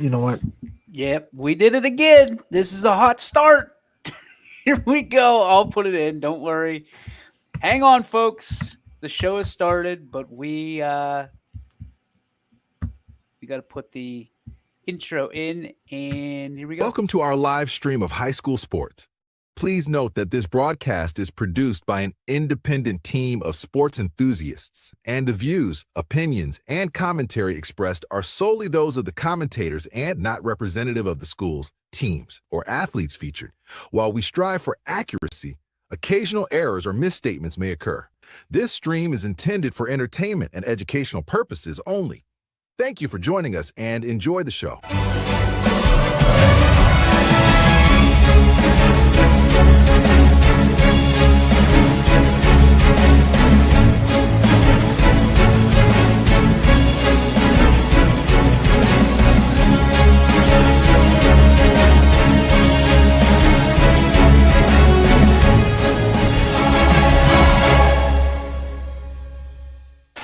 You know what? Yep, we did it again. This is a hot start. Here we go. I'll put it in. Don't worry. Hang on, folks. The show has started, but we got to put the intro in, and here we go. Welcome to our live stream of high school sports. Please note that this broadcast is produced by an independent team of sports enthusiasts, and the views, opinions, and commentary expressed are solely those of the commentators and not representative of the schools, teams, or athletes featured. While we strive for accuracy, occasional errors or misstatements may occur. This stream is intended for entertainment and educational purposes only. Thank you for joining us and enjoy the show.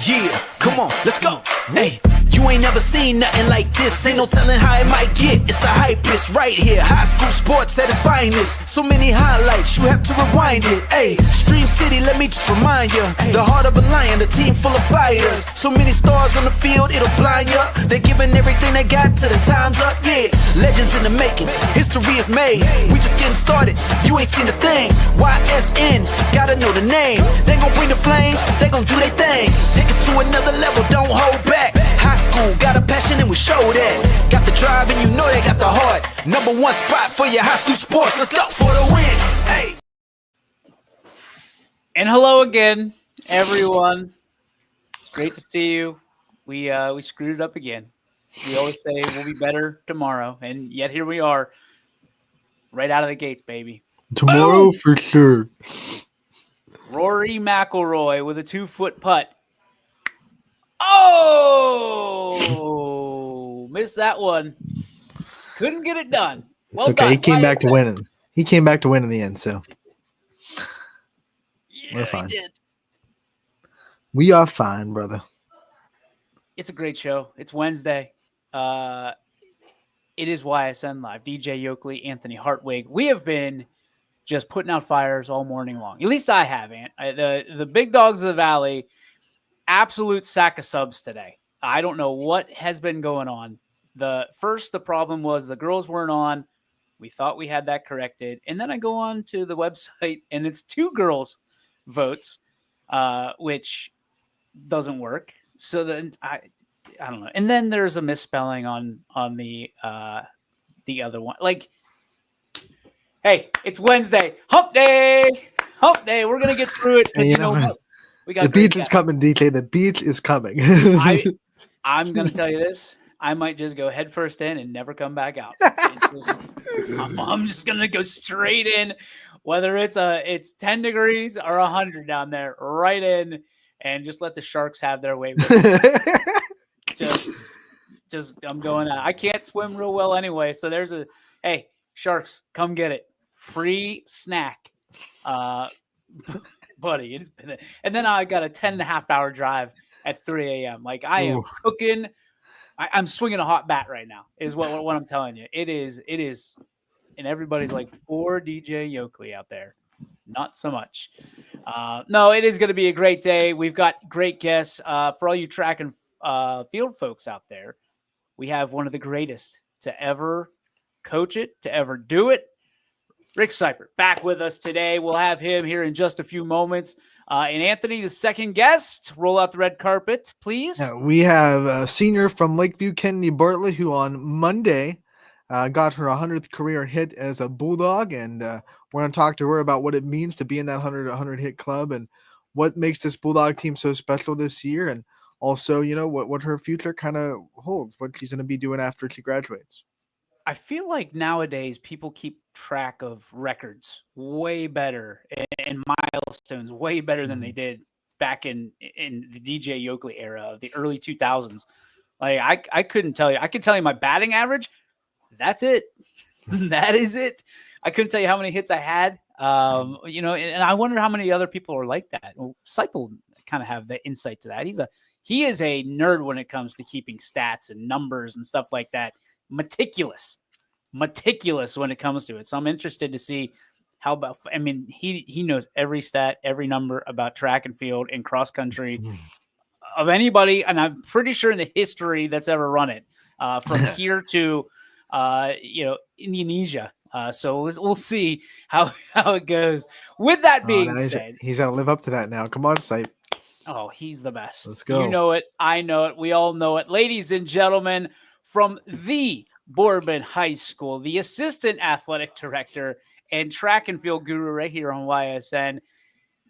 Yeah, come on, let's go. Hey, you ain't never seen nothing like this. Ain't no telling how it might get. It's the hypest right here. High school sports at its finest. So many highlights, you have to rewind it. Hey, Stream City, let me just remind you. The heart of a lion, a team full of fighters. So many stars on the field, it'll blind you. They're giving everything they got till the time's up. Yeah, legends in the making. History is made. We just getting started. You ain't seen a thing. YSN, gotta know the name. They gon' bring the flames. They gon' do their thing. Take it to another level, don't hold back. High school, got a passion and we show that. Got the drive and you know they got the heart. Number one spot for your high school sports. Let's go for the win. Hey. And hello again, everyone. It's great to see you. We screwed it up again. We always say we'll be better tomorrow, and yet here we are, right out of the gates, baby. Tomorrow Boom! for sure. Rory McIlroy with a 2-foot putt. Oh, missed that one. Couldn't get it done. It's okay. Done. He came back to win. He came back to win in the end, so we're fine. He did. We are fine, brother. It's a great show. It's Wednesday. It is YSN Live. DJ Yoakley, Anthony Hartwig. We have been just putting out fires all morning long. At least I have, Ant. The big dogs of the valley. Absolute sack of subs today. I don't know what has been going on. The problem was the girls weren't on. We thought we had that corrected. And then I go on to the website and it's 2 girls votes, which doesn't work. So then I don't know. And then there's a misspelling on the other one. Like, hey, it's Wednesday. Hump day. Hump day. We're going to get through it. Hey, you know what? We got the beach is coming, DJ. The beach is coming. I'm going to tell you this. I might just go head first in and never come back out. I'm just going to go straight in, whether it's 10 degrees or 100 down there, right in, and just let the sharks have their way with it. just I'm going out. I can't swim real well anyway, so there's hey, sharks, come get it. Free snack. Buddy, it's been and then I got a 10.5-hour drive at 3 a.m. Like I am cooking. I'm swinging a hot bat right now is what I'm telling you. It is. And everybody's like, poor DJ Yoakley out there. Not so much. No, it is going to be a great day. We've got great guests for all you track and field folks out there. We have one of the greatest to ever coach it, to ever do it. Rick Seipert back with us today. We'll have him here in just a few moments. And Anthony, the second guest, roll out the red carpet, please. Yeah, we have a senior from Lakeview, Kennedy Bartlett, who on Monday got her 100th career hit as a Bulldog. And we're going to talk to her about what it means to be in that 100 hit club and what makes this Bulldog team so special this year. And also, you know, what her future kind of holds, what she's going to be doing after she graduates. I feel like nowadays people keep track of records way better and milestones way better than they did back in the DJ Yoakley era of the early 2000s. Like I couldn't tell you. I could tell you my batting average. That's it. That is it. I couldn't tell you how many hits I had. You know, and I wonder how many other people are like that. Well, Seipel kind of have the insight to that. He is a nerd when it comes to keeping stats and numbers and stuff like that. meticulous when it comes to it. So I'm interested to see how about. I mean, he knows every stat, every number about track and field and cross country of anybody, and I'm pretty sure in the history that's ever run it, from here to Indonesia. So we'll see how it goes. With that being said, he's got to live up to that now. Come on, Sipe. Oh, he's the best. Let's go. You know it. I know it. We all know it. Ladies and gentlemen, from the Boardman High School, the assistant athletic director and track and field guru right here on YSN.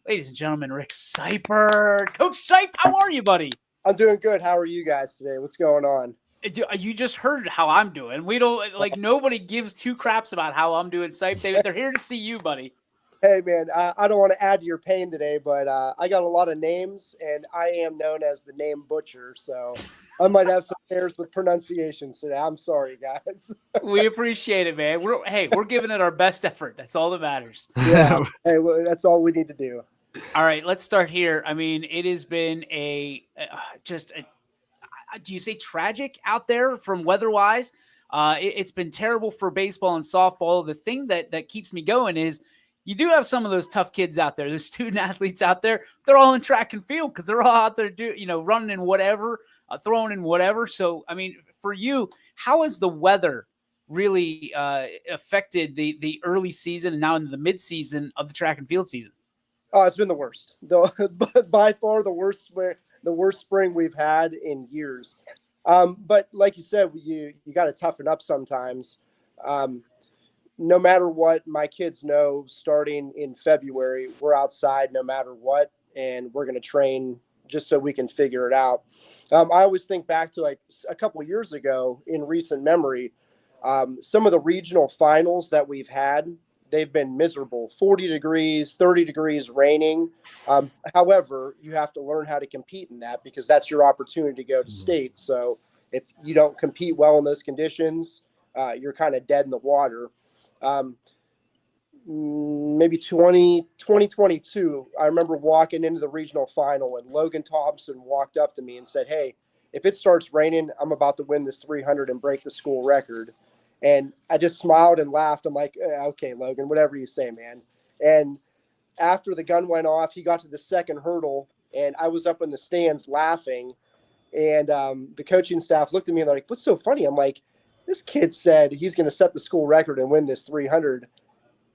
Ladies and gentlemen, Rick Seipert. Coach Sipe, how are you, buddy? I'm doing good. How are you guys today? What's going on? You just heard how I'm doing. We don't nobody gives two craps about how I'm doing, Sipe. They're here to see you, buddy. Hey, man, I don't want to add to your pain today, but I got a lot of names, and I am known as the name butcher, so I might have some errors with pronunciations today. I'm sorry, guys. We appreciate it, man. We're giving it our best effort. That's all that matters. Yeah, hey, well, that's all we need to do. All right, let's start here. I mean, it has been do you say tragic out there from weather-wise? It's been terrible for baseball and softball. The thing that keeps me going is you do have some of those tough kids out there, the student athletes out there. They're all in track and field because they're all out there running in whatever, throwing in whatever. So, I mean, for you, how has the weather really affected the early season and now into the mid-season of the track and field season? Oh, it's been the worst. By far the worst spring we've had in years. But like you said, you got to toughen up sometimes. No matter what, my kids know starting in February, we're outside no matter what, and we're going to train just so we can figure it out. I always think back to like a couple of years ago in recent memory, some of the regional finals that we've had, they've been miserable, 40 degrees, 30 degrees raining. However, you have to learn how to compete in that because that's your opportunity to go to state. So if you don't compete well in those conditions, you're kind of dead in the water. Maybe 2022, I remember walking into the regional final and Logan Thompson walked up to me and said, "Hey, if it starts raining, I'm about to win this 300 and break the school record." And I just smiled and laughed. I'm like, "Okay, Logan, whatever you say, man." And after the gun went off, he got to the second hurdle and I was up in the stands laughing. And the coaching staff looked at me and they're like, "What's so funny?" I'm like, "This kid said he's going to set the school record and win this 300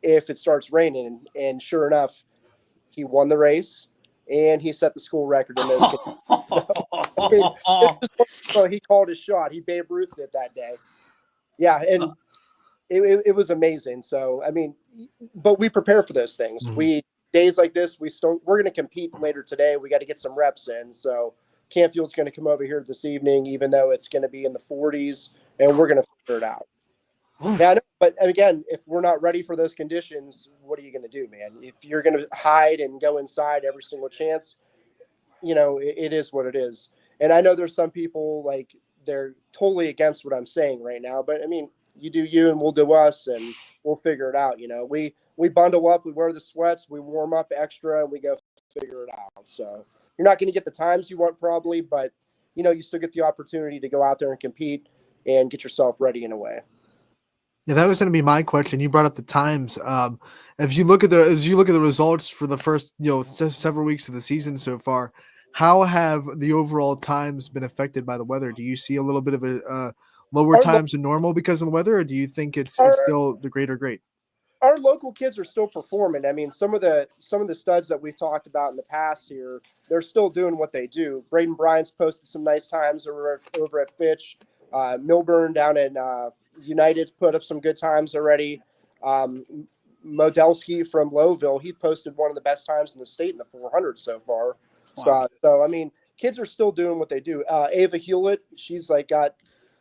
if it starts raining." And sure enough, he won the race and he set the school record. In those so he called his shot. He Babe Ruthed it that day. Yeah, and it was amazing. So, I mean, but we prepare for those things. Mm-hmm. Days like this, we're going to compete later today. We got to get some reps in. So Canfield's going to come over here this evening, even though it's going to be in the 40s. And we're going to figure it out. Yeah, but again, if we're not ready for those conditions, what are you going to do, man? If you're going to hide and go inside every single chance, it is what it is. And I know there's some people like they're totally against what I'm saying right now, but I mean, you do you and we'll do us and we'll figure it out. We bundle up, we wear the sweats, we warm up extra and we go figure it out. So you're not going to get the times you want probably, but you still get the opportunity to go out there and compete and get yourself ready in a way. Yeah, that was going to be my question. You brought up the times. As you look at the results for the first, several weeks of the season so far, how have the overall times been affected by the weather? Do you see a little bit of a lower times than normal because of the weather, or do you think it's still the great or great? Our local kids are still performing. I mean, some of the studs that we've talked about in the past here, they're still doing what they do. Braden Bryant's posted some nice times over at Fitch. Milburn down in United put up some good times already. Modelski from Lowville, he posted one of the best times in the state in the 400 so far. Wow. So I mean, kids are still doing what they do. Ava Hewlett, she's got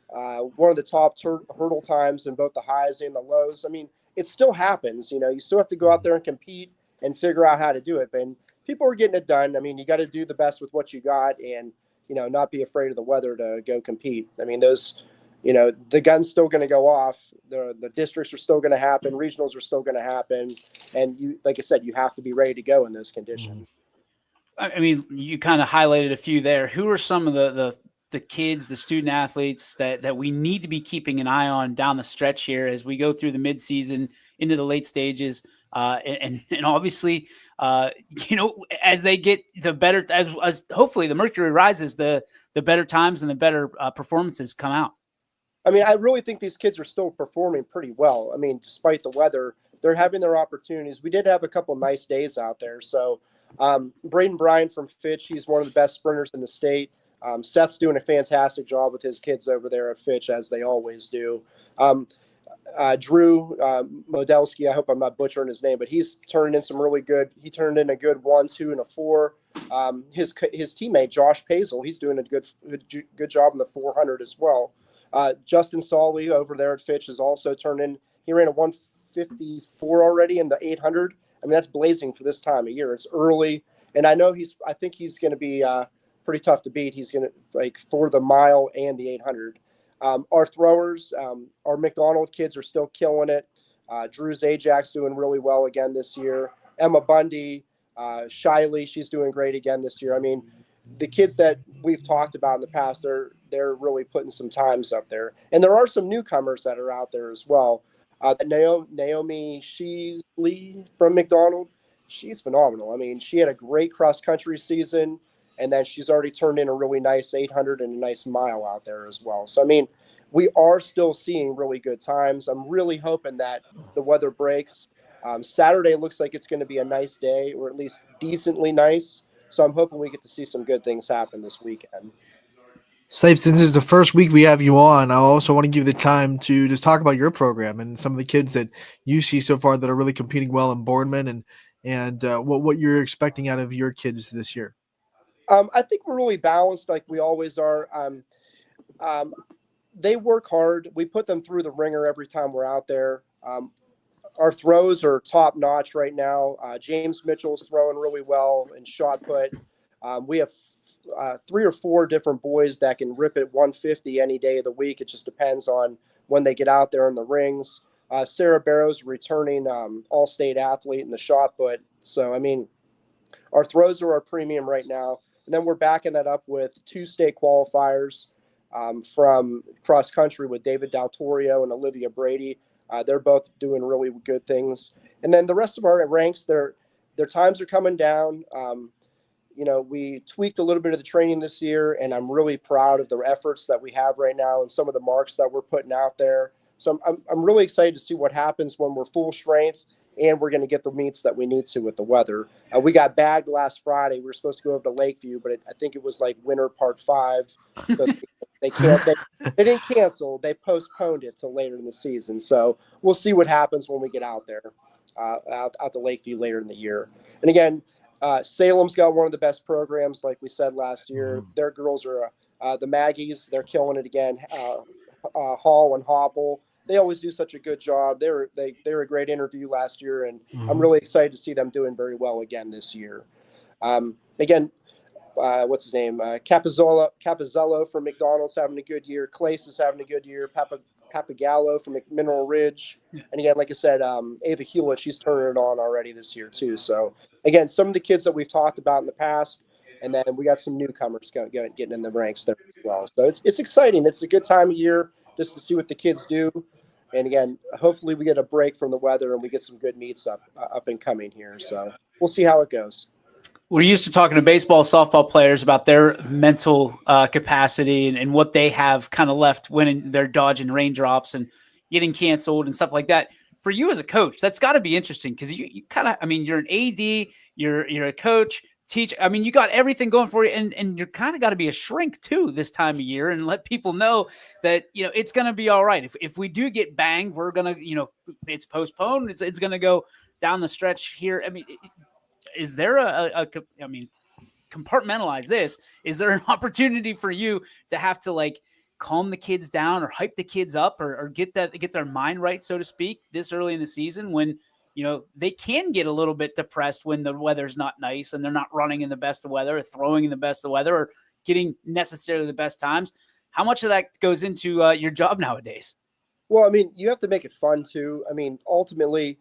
one of the top hurdle times in both the highs and the lows. I mean, it still happens. You still have to go out there and compete and figure out how to do it. And people are getting it done. I mean, you got to do the best with what you got and not be afraid of the weather to go compete. I mean, the gun's still going to go off. The districts are still going to happen. Regionals are still going to happen. And you, like I said, you have to be ready to go in those conditions. I mean, you kind of highlighted a few there. Who are some of the the kids, the student athletes that we need to be keeping an eye on down the stretch here as we go through the midseason into the late stages. And obviously, as they get the better, as hopefully the mercury rises, the better times and the better performances come out. I mean, I really think these kids are still performing pretty well. I mean, despite the weather, they're having their opportunities. We did have a couple nice days out there. So Braden Bryan from Fitch, he's one of the best sprinters in the state. Seth's doing a fantastic job with his kids over there at Fitch, as they always do. Drew Modelski, I hope I'm not butchering his name, but he's turned in some really good. He turned in a good 1, 2, and a 4. His teammate Josh Pazel, he's doing a good job in the 400 as well. Justin Sawley over there at Fitch has also turned in. He ran a 154 already in the 800. I mean, that's blazing for this time of year. It's early, and I think he's going to be pretty tough to beat. He's going to for the mile and the 800. Our throwers, our McDonald kids are still killing it. Drew Zajac doing really well again this year. Emma Bundy, Shiley, she's doing great again this year. I mean, the kids that we've talked about in the past, they're really putting some times up there. And there are some newcomers that are out there as well. Naomi Sheasley from McDonald, she's phenomenal. I mean, she had a great cross-country season, and then she's already turned in a really nice 800 and a nice mile out there as well. So, I mean, we are still seeing really good times. I'm really hoping that the weather breaks. Saturday looks like it's going to be a nice day, or at least decently nice. So I'm hoping we get to see some good things happen this weekend. Slave, since it's the first week we have you on, I also want to give you the time to just talk about your program and some of the kids that you see so far that are really competing well in Boardman and what you're expecting out of your kids this year. I think we're really balanced like we always are. They work hard. We put them through the ringer every time we're out there. Our throws are top notch right now. James Mitchell's throwing really well in shot put. We have 3 or 4 different boys that can rip it 150 any day of the week. It just depends on when they get out there in the rings. Sarah Barrows, returning all-state athlete in the shot put. So, I mean, our throws are our premium right now. And then we're backing that up with 2 state qualifiers from cross country with David Daltorio and Olivia Brady. They're both doing really good things. And then the rest of our ranks, their times are coming down. We tweaked a little bit of the training this year, and I'm really proud of the efforts that we have right now and some of the marks that we're putting out there. So I'm really excited to see what happens when we're full strength and we're going to get the meets that we need to with the weather. We got bagged last Friday. We were supposed to go over to Lakeview, but I think it was like winter part 5. So they didn't cancel. They postponed it till later in the season. So we'll see what happens when we get out there, out to Lakeview later in the year. And again, Salem's got one of the best programs, like we said last year. Their girls are the Maggies. They're killing it again. Hall and Hopple. They always do such a good job. They were a great interview last year, and I'm really excited to see them doing very well again this year. What's his name? Capizzello from McDonald's having a good year. Clace is having a good year. Papagallo from Mineral Ridge. And again, like I said, Ava Hewlett, she's turning it on already this year too. So again, some of the kids that we've talked about in the past, and then we got some newcomers getting in the ranks there as well. So it's exciting. It's a good time of year just to see what the kids do. And again, hopefully we get a break from the weather and we get some good meets up and coming here. So we'll see how it goes. We're used to talking to baseball, softball players about their mental capacity and what they have kind of left when they're dodging raindrops and getting canceled and stuff like that. For you as a coach, that's got to be interesting because you kind of, I mean, you're an AD, you're a coach, teach. I mean, you got everything going for you, and you're kind of got to be a shrink too this time of year and let people know that it's going to be all right. If we do get banged, we're gonna it's postponed. It's going to go down the stretch here. I mean. Is there compartmentalize this? Is there an opportunity for you to have to calm the kids down or hype the kids up or get their mind right, so to speak, this early in the season when, they can get a little bit depressed when the weather's not nice and they're not running in the best of weather or throwing in the best of weather or getting necessarily the best times? How much of that goes into your job nowadays? Well, I mean, you have to make it fun too. I mean, ultimately,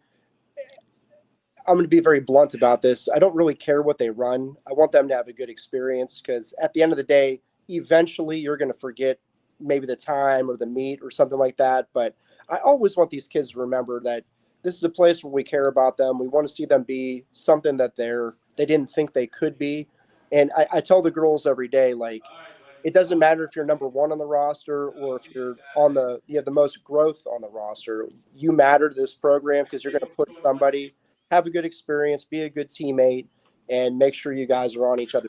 I'm going to be very blunt about this. I don't really care what they run. I want them to have a good experience because at the end of the day, eventually you're going to forget maybe the time or the meet or something like that. But I always want these kids to remember that this is a place where we care about them. We want to see them be something that they didn't think they could be. And I tell the girls every day, like, it doesn't matter if you're number one on the roster or if you have the most growth on the roster. You matter to this program because you're going to push somebody, have a good experience, be a good teammate, and make sure you guys are on each other.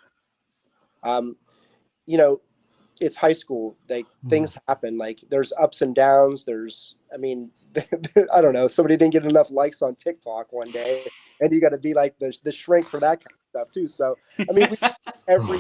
You know, it's high school. Like, things happen. Like, there's ups and downs. I don't know. Somebody didn't get enough likes on TikTok one day, and you got to be like the shrink for that kind of stuff too. So, I mean, every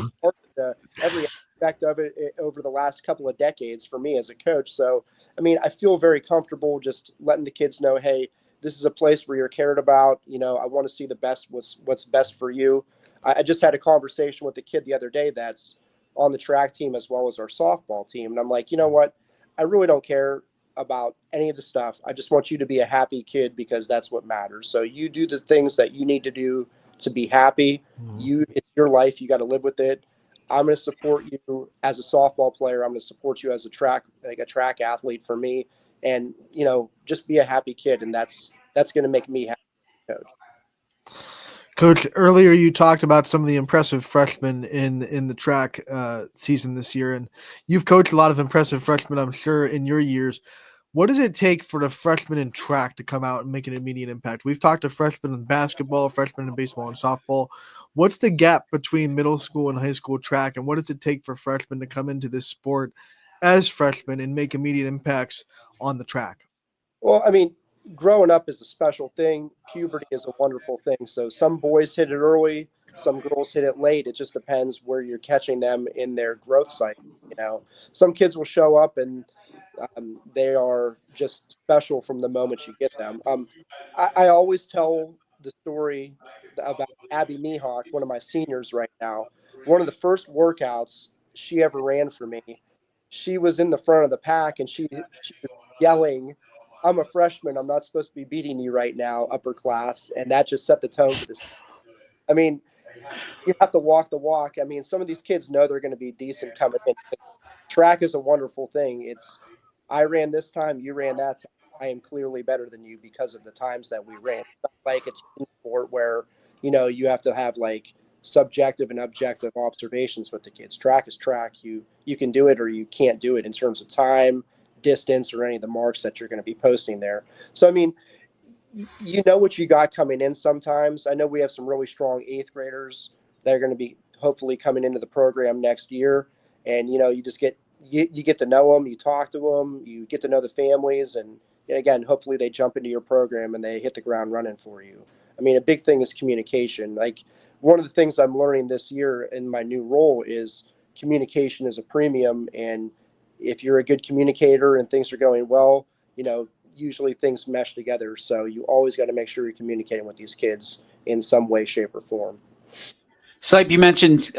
aspect of it over the last couple of decades for me as a coach. So, I mean, I feel very comfortable just letting the kids know, hey, this is a place where you're cared about. You know, I want to see the best, what's best for you. I just had a conversation with the kid the other day that's on the track team as well as our softball team. And I'm like, you know what? I really don't care about any of the stuff. I just want you to be a happy kid because that's what matters. So you do the things that you need to do to be happy. It's your life. You got to live with it. I'm going to support you as a softball player. I'm going to support you as a track athlete for me. And, you know, just be a happy kid. And that's going to make me happy, coach. Coach, earlier you talked about some of the impressive freshmen in the track season this year, and you've coached a lot of impressive freshmen, I'm sure, in your years. What does it take for the freshmen in track to come out and make an immediate impact? We've talked to freshmen in basketball, freshmen in baseball and softball. What's the gap between middle school and high school track, and what does it take for freshmen to come into this sport as freshmen and make immediate impacts on the track? Well, I mean, growing up is a special thing. Puberty is a wonderful thing. So some boys hit it early, some girls hit it late. It just depends where you're catching them in their growth cycle. You know, some kids will show up and they are just special from the moment you get them. I always tell the story about Abby Mihawk, one of my seniors right now. One of the first workouts she ever ran for me, she was in the front of the pack and she was yelling, "I'm a freshman. I'm not supposed to be beating you right now, upper class." And that just set the tone for this. I mean, you have to walk the walk. I mean, some of these kids know they're going to be decent coming in. Track is a wonderful thing. It's, I ran this time, you ran that time. I am clearly better than you because of the times that we ran. It's not like it's a sport where, you know, you have to have like subjective and objective observations with the kids. Track is track. You can do it or you can't do it in terms of time, distance, or any of the marks that you're going to be posting there. So, I mean, you know what you got coming in sometimes. I know we have some really strong 8th graders that are going to be hopefully coming into the program next year. And, you know, you just get to know them, you talk to them, you get to know the families. And again, hopefully they jump into your program and they hit the ground running for you. I mean, a big thing is communication. Like, one of the things I'm learning this year in my new role is communication is a premium. And if you're a good communicator and things are going well, you know, usually things mesh together. So you always got to make sure you're communicating with these kids in some way, shape, or form. Sipe, you mentioned,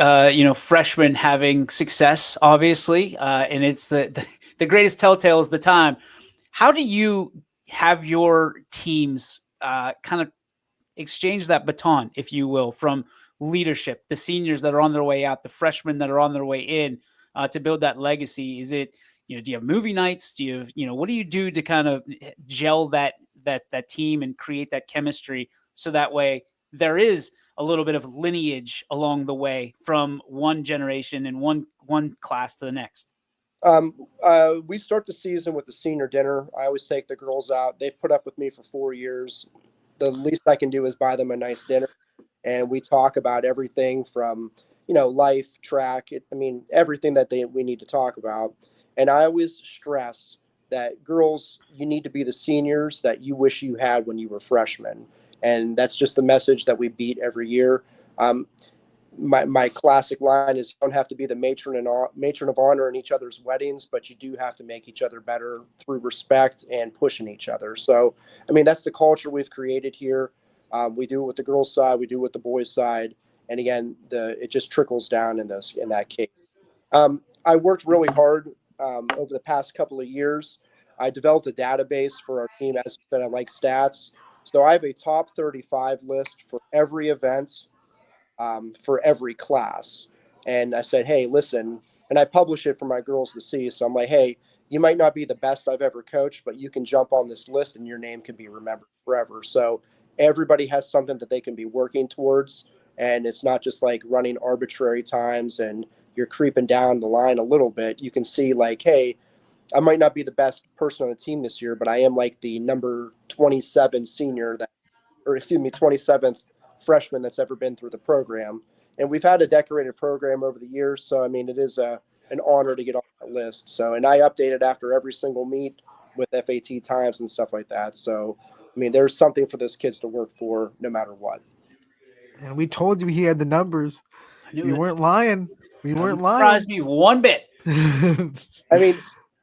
freshmen having success, obviously, and it's the greatest telltale is the time. How do you have your teams kind of exchange that baton, if you will, from leadership, the seniors that are on their way out, the freshmen that are on their way in, to build that legacy? Is it, do you have movie nights? Do you have, what do you do to kind of gel that team and create that chemistry so that way there is a little bit of lineage along the way from one generation and one class to the next? We start the season with the senior dinner. I always take the girls out. They've put up with me for 4 years. The least I can do is buy them a nice dinner. And we talk about everything from, life, track. Everything that we need to talk about. And I always stress that girls, you need to be the seniors that you wish you had when you were freshmen. And that's just the message that we beat every year. My classic line is, you don't have to be the matron of honor in each other's weddings, but you do have to make each other better through respect and pushing each other. So, that's the culture we've created here. We do it with the girls' side, we do it with the boys' side. And again, it just trickles down in that case. I worked really hard over the past couple of years. I developed a database for our team. As I said, I like stats. So I have a top 35 list for every event, for every class. And I said, hey, listen, and I publish it for my girls to see. So I'm like, hey, you might not be the best I've ever coached, but you can jump on this list and your name can be remembered forever. So everybody has something that they can be working towards. And it's not just like running arbitrary times and you're creeping down the line a little bit. You can see like, hey, I might not be the best person on the team this year, but I am like the number 27 senior that, or excuse me, 27th freshman that's ever been through the program. And we've had a decorated program over the years. So, I mean, it is an honor to get on that list. So, and I update it after every single meet with FAT times and stuff like that. So, I mean, there's something for those kids to work for no matter what. And we told you he had the numbers. I knew We it. weren't lying. We Doesn't weren't surprise lying. me one bit. I mean,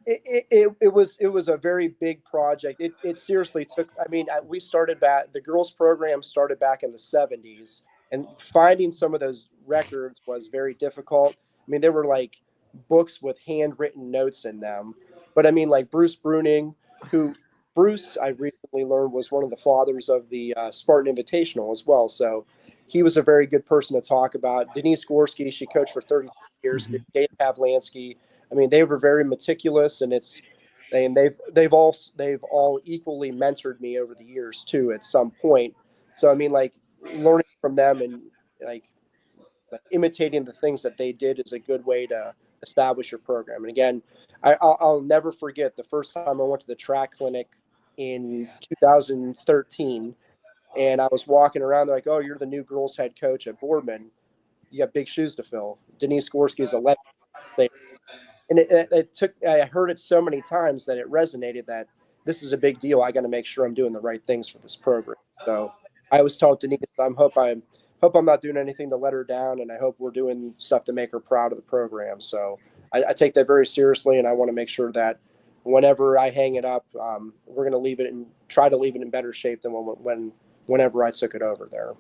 it was a very big project. It seriously took. I mean, we started back. The girls' program started back in the 70s, and finding some of those records was very difficult. I mean, there were like books with handwritten notes in them. But I mean, like Bruce Bruning, who Bruce I recently learned was one of the fathers of the Spartan Invitational as well. So he was a very good person to talk about. Denise Gorski, she coached for 30 years. Mhm. Dave Pavlansky. I mean, they were very meticulous, and they've all equally mentored me over the years too. At some point, so I mean, like learning from them and like imitating the things that they did is a good way to establish your program. And again, I'll never forget the first time I went to the track clinic in 2013, and I was walking around. They're like, "Oh, you're the new girls head coach at Boardman. You got big shoes to fill." Denise Gorski is 11. And it took, I heard it so many times that it resonated that this is a big deal. I got to make sure I'm doing the right things for this program. So I always told Denise, hope I'm not doing anything to let her down. And I hope we're doing stuff to make her proud of the program. So I take that very seriously. And I want to make sure that whenever I hang it up, we're going to leave it and try to leave it in better shape than whenever I took it over there.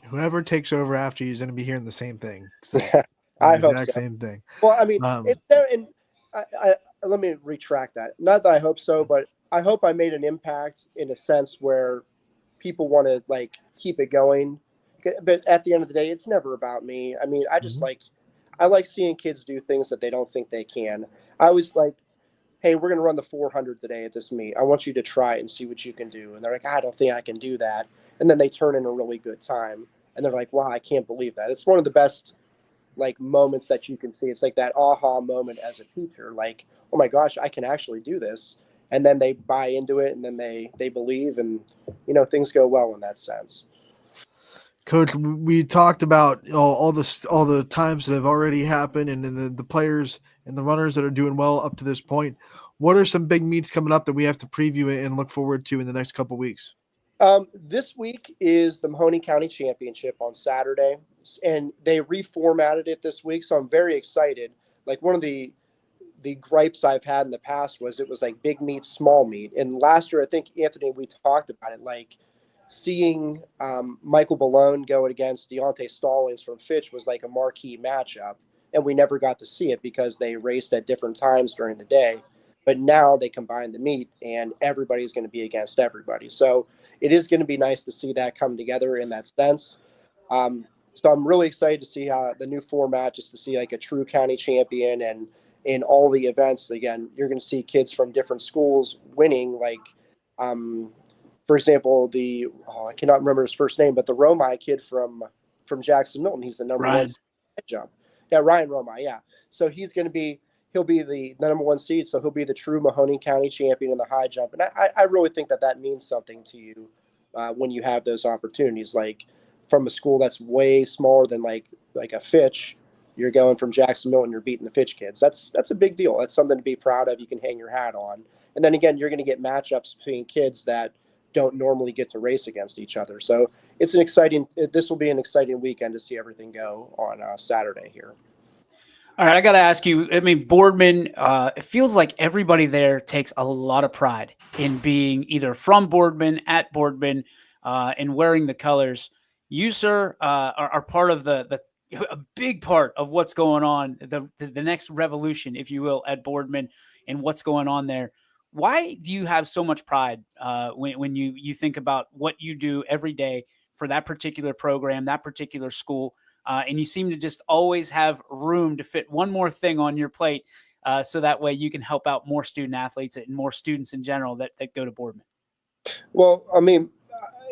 Whoever takes over after you is going to be hearing the same thing. So, I the hope exact so. same thing. Well, I mean, Um, let me retract that. Not that I hope so, but I hope I made an impact in a sense where people want to like keep it going. But at the end of the day, it's never about me. I mean, I just I like seeing kids do things that they don't think they can. I was like, hey, we're going to run the 400 today at this meet. I want you to try it and see what you can do. And they're like, I don't think I can do that. And then they turn in a really good time. And they're like, wow, I can't believe that. It's one of the best like moments that you can see. It's like that aha moment as a teacher, like, oh my gosh, I can actually do this. And then they buy into it, and then they believe, and things go well in that sense. Coach, we talked about all the times that have already happened, and then the players and the runners that are doing well up to this point. What are some big meets coming up that we have to preview and look forward to in the next couple of weeks? This week is the Mahoney County Championship on Saturday, and they reformatted it this week, so I'm very excited. Like one of the gripes I've had in the past was it was like big meet, small meet. And last year, I think, Anthony, we talked about it, like seeing Michael Ballone go against Deontay Stallings from Fitch was like a marquee matchup, and we never got to see it because they raced at different times during the day. But now they combine the meet, and everybody's going to be against everybody. So it is going to be nice to see that come together in that sense. So I'm really excited to see how the new format, just to see like a true county champion, and in all the events, again, you're going to see kids from different schools winning. Like, for example, I cannot remember his first name, but the Romai kid from Jackson Milton, he's the number one jump. Yeah, Ryan Romai. Yeah, so he'll be the number one seed, so he'll be the true Mahoney County champion in the high jump. And I really think that means something to you when you have those opportunities, like from a school that's way smaller than like a Fitch. You're going from Jackson Milton, you're beating the Fitch kids. That's a big deal. That's something to be proud of. You can hang your hat on. And then again, you're going to get matchups between kids that don't normally get to race against each other. So this will be an exciting weekend to see everything go on Saturday here. All right, I got to ask you, I mean, Boardman, it feels like everybody there takes a lot of pride in being either from Boardman, at Boardman, and wearing the colors. You, sir, are part of a big part of what's going on, the next revolution, if you will, at Boardman and what's going on there. Why do you have so much pride when you think about what you do every day for that particular program, that particular school? and you seem to just always have room to fit one more thing on your plate, so that way you can help out more student athletes and more students in general that go to Boardman. Well, I mean,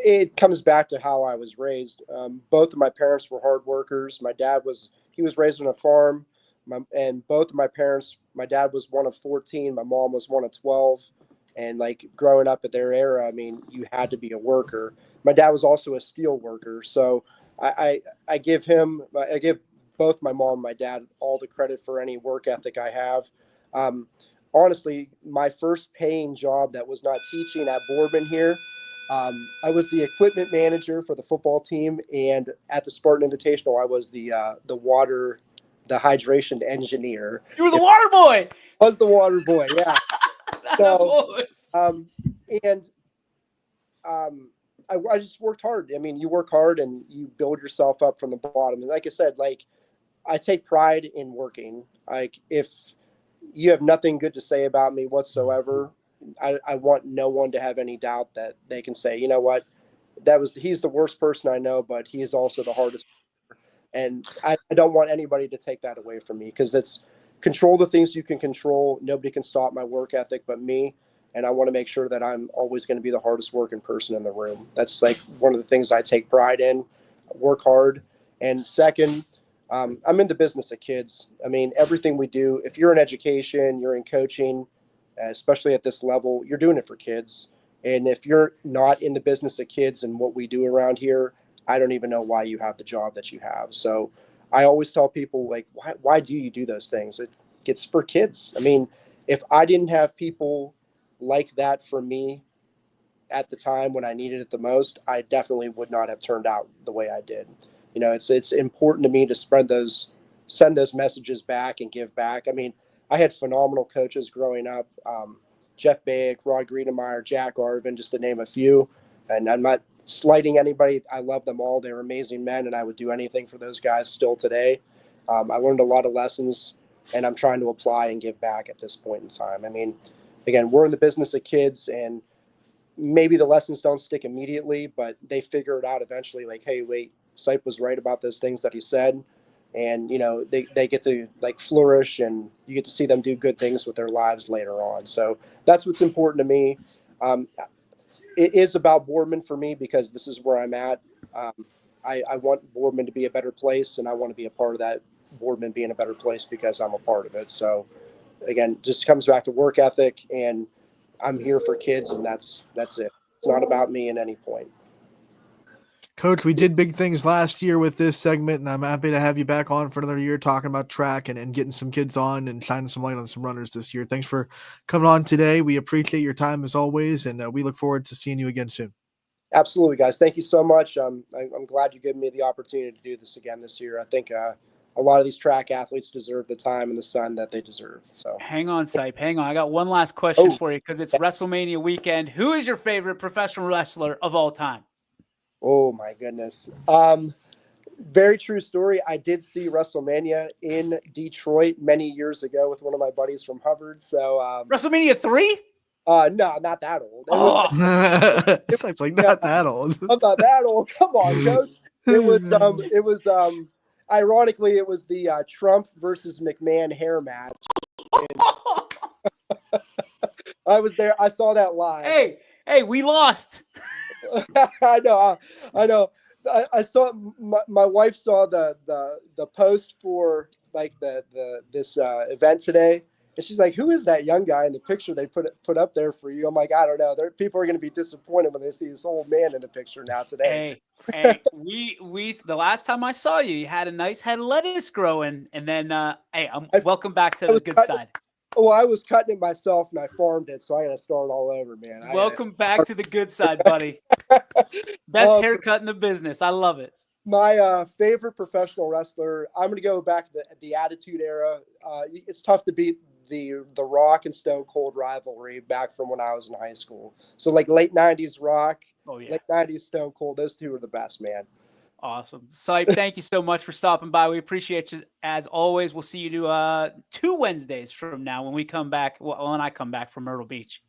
it comes back to how I was raised. Both of my parents were hard workers. My dad was raised on a farm, and both of my parents, my dad was one of 14, my mom was one of 12. And like growing up at their era, I mean, you had to be a worker. My dad was also a steel worker. So I give both my mom and my dad all the credit for any work ethic I have. Honestly, my first paying job that was not teaching at Boardman here, I was the equipment manager for the football team, and at the Spartan Invitational, I was the hydration engineer. You were the water boy. I was the water boy, yeah. So, boy. I just worked hard. I mean, you work hard and you build yourself up from the bottom. And like I said, like I take pride in working. Like if you have nothing good to say about me whatsoever, I want no one to have any doubt that they can say, you know what, he's the worst person I know, but he is also the hardest. And I don't want anybody to take that away from me, because it's control the things you can control. Nobody can stop my work ethic but me. And I want to make sure that I'm always going to be the hardest working person in the room. That's like one of the things I take pride in, work hard. And second, I'm in the business of kids. I mean, everything we do, if you're in education, you're in coaching, especially at this level, you're doing it for kids. And if you're not in the business of kids and what we do around here, I don't even know why you have the job that you have. So I always tell people, like, why do you do those things? It's for kids. I mean, if I didn't have people like that for me at the time when I needed it the most, I definitely would not have turned out the way I did. You know, it's important to me to send those messages back and give back. I mean, I had phenomenal coaches growing up. Jeff Bayek, Rod Greenemeyer, Jack Arvin, just to name a few. And I'm not slighting anybody. I love them all. They're amazing men, and I would do anything for those guys still today. I learned a lot of lessons, and I'm trying to apply and give back at this point in time. I mean, again, we're in the business of kids, and maybe the lessons don't stick immediately, but they figure it out eventually. Like, hey, wait, Sipe was right about those things that he said. And, you know, they get to like flourish, and you get to see them do good things with their lives later on. So that's what's important to me. It is about Boardman for me, because this is where I'm at. I want Boardman to be a better place, and I want to be a part of that Boardman being a better place because I'm a part of it. So again, just comes back to work ethic, and I'm here for kids, and that's it. It's not about me at any point. Coach, we did big things last year with this segment, and I'm happy to have you back on for another year talking about track and getting some kids on and shining some light on some runners this year. Thanks for coming on today. We appreciate your time as always, and we look forward to seeing you again soon. Absolutely, guys. Thank you so much. I'm glad you gave me the opportunity to do this again this year. I think a lot of these track athletes deserve the time and the sun that they deserve. So hang on, Sipe. Hang on. I got one last question for you, because it's WrestleMania weekend. Who is your favorite professional wrestler of all time? Oh my goodness. Very true story. I did see WrestleMania in Detroit many years ago with one of my buddies from Hubbard. So WrestleMania 3? No, not that old. It's like not that old. I'm not that old. Come on, Coach. It was ironically, it was the Trump versus McMahon hair match. I was there. I saw that live. Hey, we lost. I know. I saw my wife saw the post for like this event today, and she's like, "Who is that young guy in the picture they put up there for you?" I'm like, "I don't know. People are going to be disappointed when they see this old man in the picture now today." Hey, we the last time I saw you, you had a nice head of lettuce growing, and then welcome back to the good side. Oh, I was cutting it myself, and I farmed it, so I got to start all over, man. Welcome back to the good side, buddy. Best haircut in the business. I love it. My favorite professional wrestler, I'm going to go back to the Attitude Era. It's tough to beat the Rock and Stone Cold rivalry back from when I was in high school. So like late 90s Rock, late 90s Stone Cold, those two are the best, man. Awesome. Sipe, thank you so much for stopping by. We appreciate you as always. We'll see you 2 Wednesdays from now when we come back. Well, when I come back from Myrtle Beach.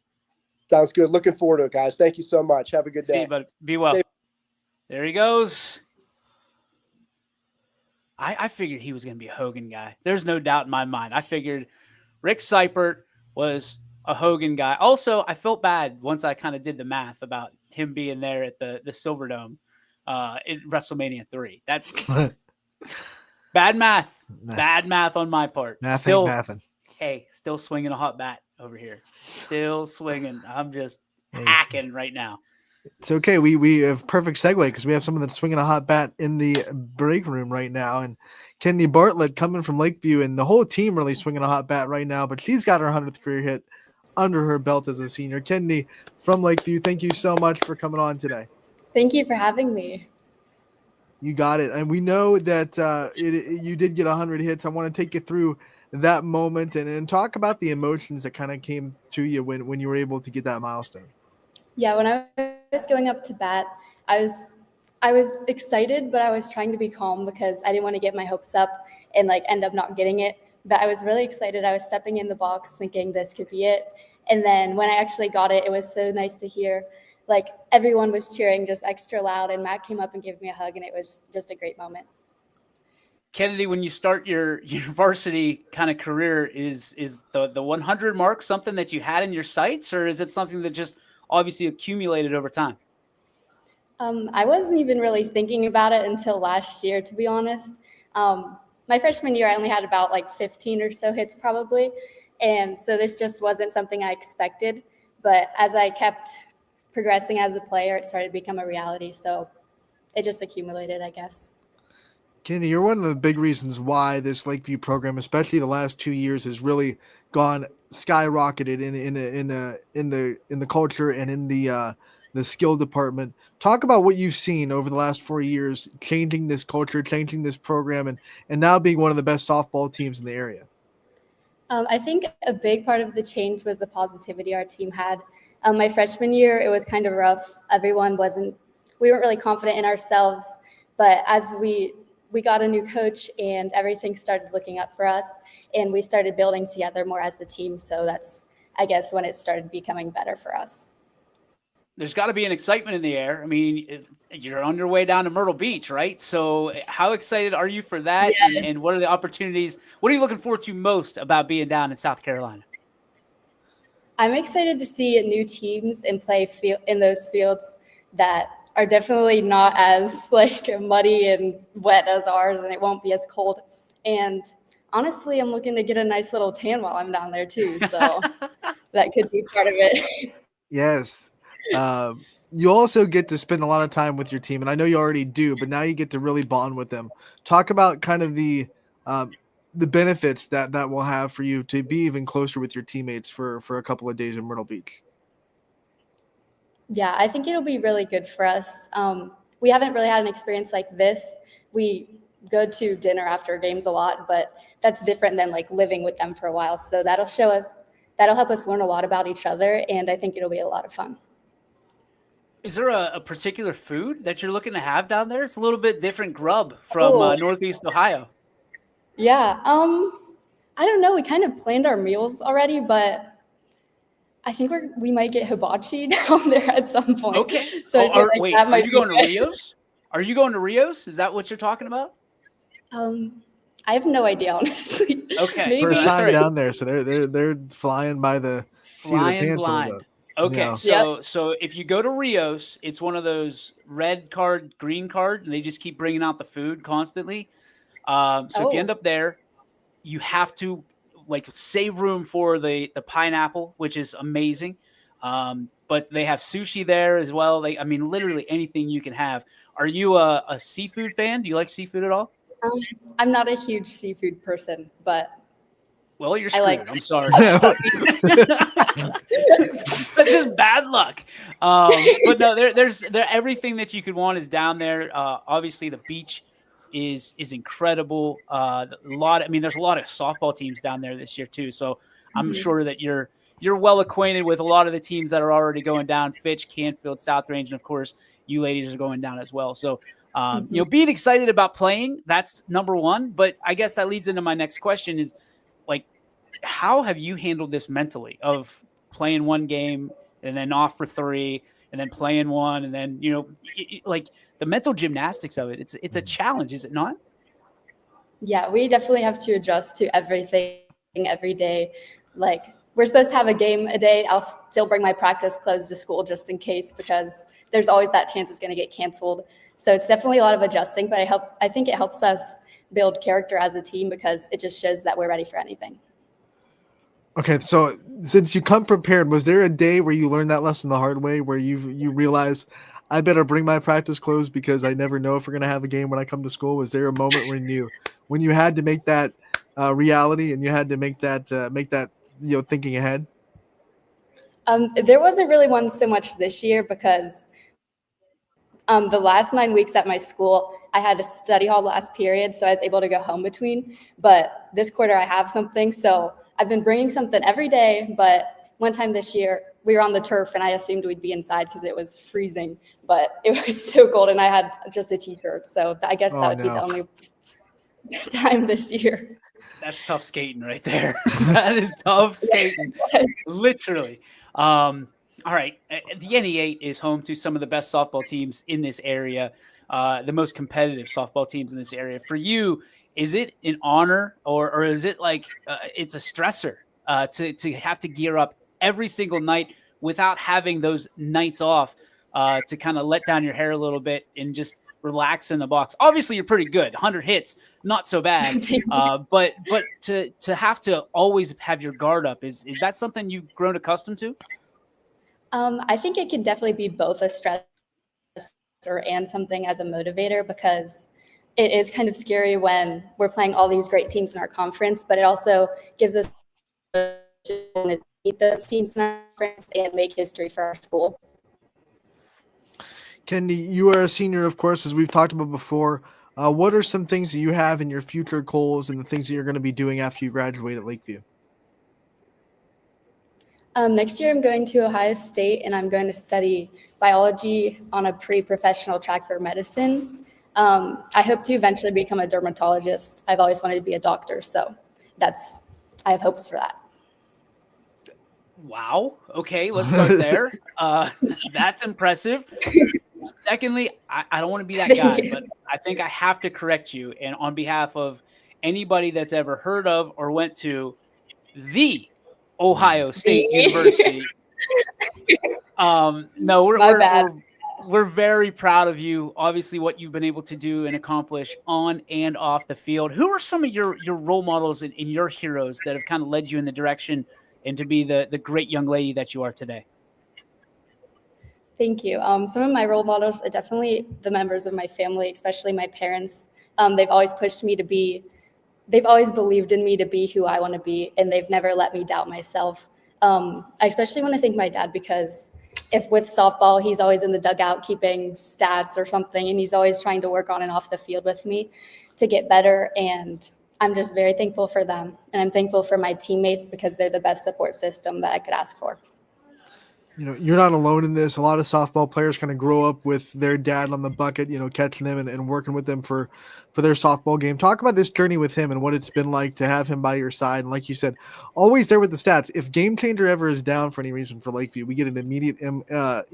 Sounds good. Looking forward to it, guys. Thank you so much. Have a good day. See you, buddy. Be well. There he goes. I figured he was going to be a Hogan guy. There's no doubt in my mind. I figured Rick Seipert was a Hogan guy. Also, I felt bad once I kind of did the math about him being there at the Silverdome in WrestleMania 3. That's bad math. Bad math on my part. Math Still, ain't mathin'. hey, still swinging a hot bat over here. Still swinging. I'm just hacking right now. It's okay. We have perfect segue because we have someone that's swinging a hot bat in the break room right now, and Kenny Bartlett coming from Lakeview, and the whole team really swinging a hot bat right now. But she's got her 100th career hit under her belt as a senior. Kenny from Lakeview, thank you so much for coming on today. Thank you for having me. You got it, and we know that you did get 100 hits. I want to take you through that moment and talk about the emotions that kind of came to you when you were able to get that milestone. Yeah, when I was going up to bat, I was excited, but I was trying to be calm because I didn't want to get my hopes up and like end up not getting it. But I was really excited. I was stepping in the box thinking this could be it. And then when I actually got it, it was so nice to hear like everyone was cheering just extra loud, and Matt came up and gave me a hug, and it was just a great moment. Kennedy, when you start your varsity kind of career, is the 100 mark something that you had in your sights, or is it something that just obviously accumulated over time? I wasn't even really thinking about it until last year, to be honest. My freshman year, I only had about like 15 or so hits probably. And so this just wasn't something I expected. But as I kept progressing as a player, it started to become a reality. So it just accumulated, I guess. Kenny, you're one of the big reasons why this Lakeview program, especially the last 2 years, has really gone skyrocketed in the culture and in the skill department. Talk about what you've seen over the last 4 years, changing this culture, changing this program, and now being one of the best softball teams in the area. I think a big part of the change was the positivity our team had. My freshman year, it was kind of rough. We weren't really confident in ourselves, but as we got a new coach and everything started looking up for us, and we started building together more as a team. So that's, I guess, when it started becoming better for us. There's got to be an excitement in the air. I mean, you're on your way down to Myrtle Beach, right? So how excited are you for that? Yeah. And what are the opportunities? What are you looking forward to most about being down in South Carolina? I'm excited to see new teams and play in those fields that are definitely not as like muddy and wet as ours, and it won't be as cold. And honestly, I'm looking to get a nice little tan while I'm down there too. So that could be part of it. Yes. You also get to spend a lot of time with your team, and I know you already do, but now you get to really bond with them. Talk about kind of the benefits that will have for you to be even closer with your teammates for a couple of days in Myrtle Beach. Yeah, I think it'll be really good for us. We haven't really had an experience like this. We go to dinner after games a lot, but that's different than like living with them for a while. So that'll help us learn a lot about each other, and I think it'll be a lot of fun. Is there a particular food that you're looking to have down there? It's a little bit different grub from Northeast Ohio. Yeah, I don't know. We kind of planned our meals already, but I think we might get hibachi down there at some point. Okay. So are you going to Rios? Are you going to Rios? Is that what you're talking about? I have no idea, honestly. Okay. Maybe. First time down there, so they're flying by the flying blind. Okay, Yeah. So if you go to Rios, it's one of those red card, green card, and they just keep bringing out the food constantly. So if you end up there, you have to like save room for the pineapple, which is amazing. But they have sushi there as well. Literally anything you can have. Are you a seafood fan? Do you like seafood at all? I'm not a huge seafood person, but well, you're screwed. I'm sorry. That's just bad luck. But no, there's everything that you could want is down there. Obviously, the beach is incredible. There's a lot of softball teams down there this year too. So I'm sure that you're well acquainted with a lot of the teams that are already going down. Fitch, Canfield, South Range, and of course, you ladies are going down as well. So being excited about playing, that's number one. But I guess that leads into my next question is, like, how have you handled this mentally of playing one game and then off for three and then playing one and then, like the mental gymnastics of it? It's a challenge, is it not? Yeah, we definitely have to adjust to everything every day. Like, we're supposed to have a game a day. I'll still bring my practice clothes to school just in case, because there's always that chance it's going to get canceled. So it's definitely a lot of adjusting, but I think it helps us build character as a team because it just shows that we're ready for anything. Okay, so since you come prepared, was there a day where you learned that lesson the hard way, where you realized I better bring my practice clothes because I never know if we're gonna have a game when I come to school? Was there a moment when you had to make that reality and you had to make that thinking ahead? There wasn't really one so much this year because the last 9 weeks at my school, I had a study hall last period, so I was able to go home between. But this quarter, I have something, so I've been bringing something every day. But one time this year, we were on the turf, and I assumed we'd be inside because it was freezing. But it was so cold, and I had just a T-shirt, so I guess that would be the only time this year. That's tough skating right there. That is tough skating, literally. All right, the NE8 is home to some of the best softball teams in this area, the most competitive softball teams in this area. For you, is it an honor or is it like it's a stressor to have to gear up every single night without having those nights off to kind of let down your hair a little bit and just relax in the box? Obviously, you're pretty good. 100 hits, not so bad. But to have to always have your guard up, is that something you've grown accustomed to? I think it can definitely be both a stressor and something as a motivator, because it is kind of scary when we're playing all these great teams in our conference, but it also gives us to beat those teams in our conference and make history for our school. Kendi, you are a senior, of course, as we've talked about before. What are some things that you have in your future goals and the things that you're going to be doing after you graduate at Lakeview? Next year, I'm going to Ohio State, and I'm going to study biology on a pre-professional track for medicine. I hope to eventually become a dermatologist. I've always wanted to be a doctor, so I have hopes for that. Wow. Okay, let's start there. That's impressive. Secondly, I don't want to be that guy, but I think I have to correct you. And on behalf of anybody that's ever heard of or went to the Ohio State University. No, we're very proud of you. Obviously, what you've been able to do and accomplish on and off the field. Who are some of your role models and your heroes that have kind of led you in the direction and to be the great young lady that you are today? Thank you. Some of my role models are definitely the members of my family, especially my parents. They've always pushed me to be. They've always believed in me to be who I want to be, and they've never let me doubt myself. I especially want to thank my dad, because if with softball, he's always in the dugout keeping stats or something, and he's always trying to work on and off the field with me to get better. And I'm just very thankful for them. And I'm thankful for my teammates, because they're the best support system that I could ask for. You know, you're not alone in this. A lot of softball players kind of grow up with their dad on the bucket, catching them and working with them for their softball game. Talk about this journey with him and what it's been like to have him by your side. And like you said, always there with the stats. If Game Changer ever is down for any reason for Lakeview, we get an immediate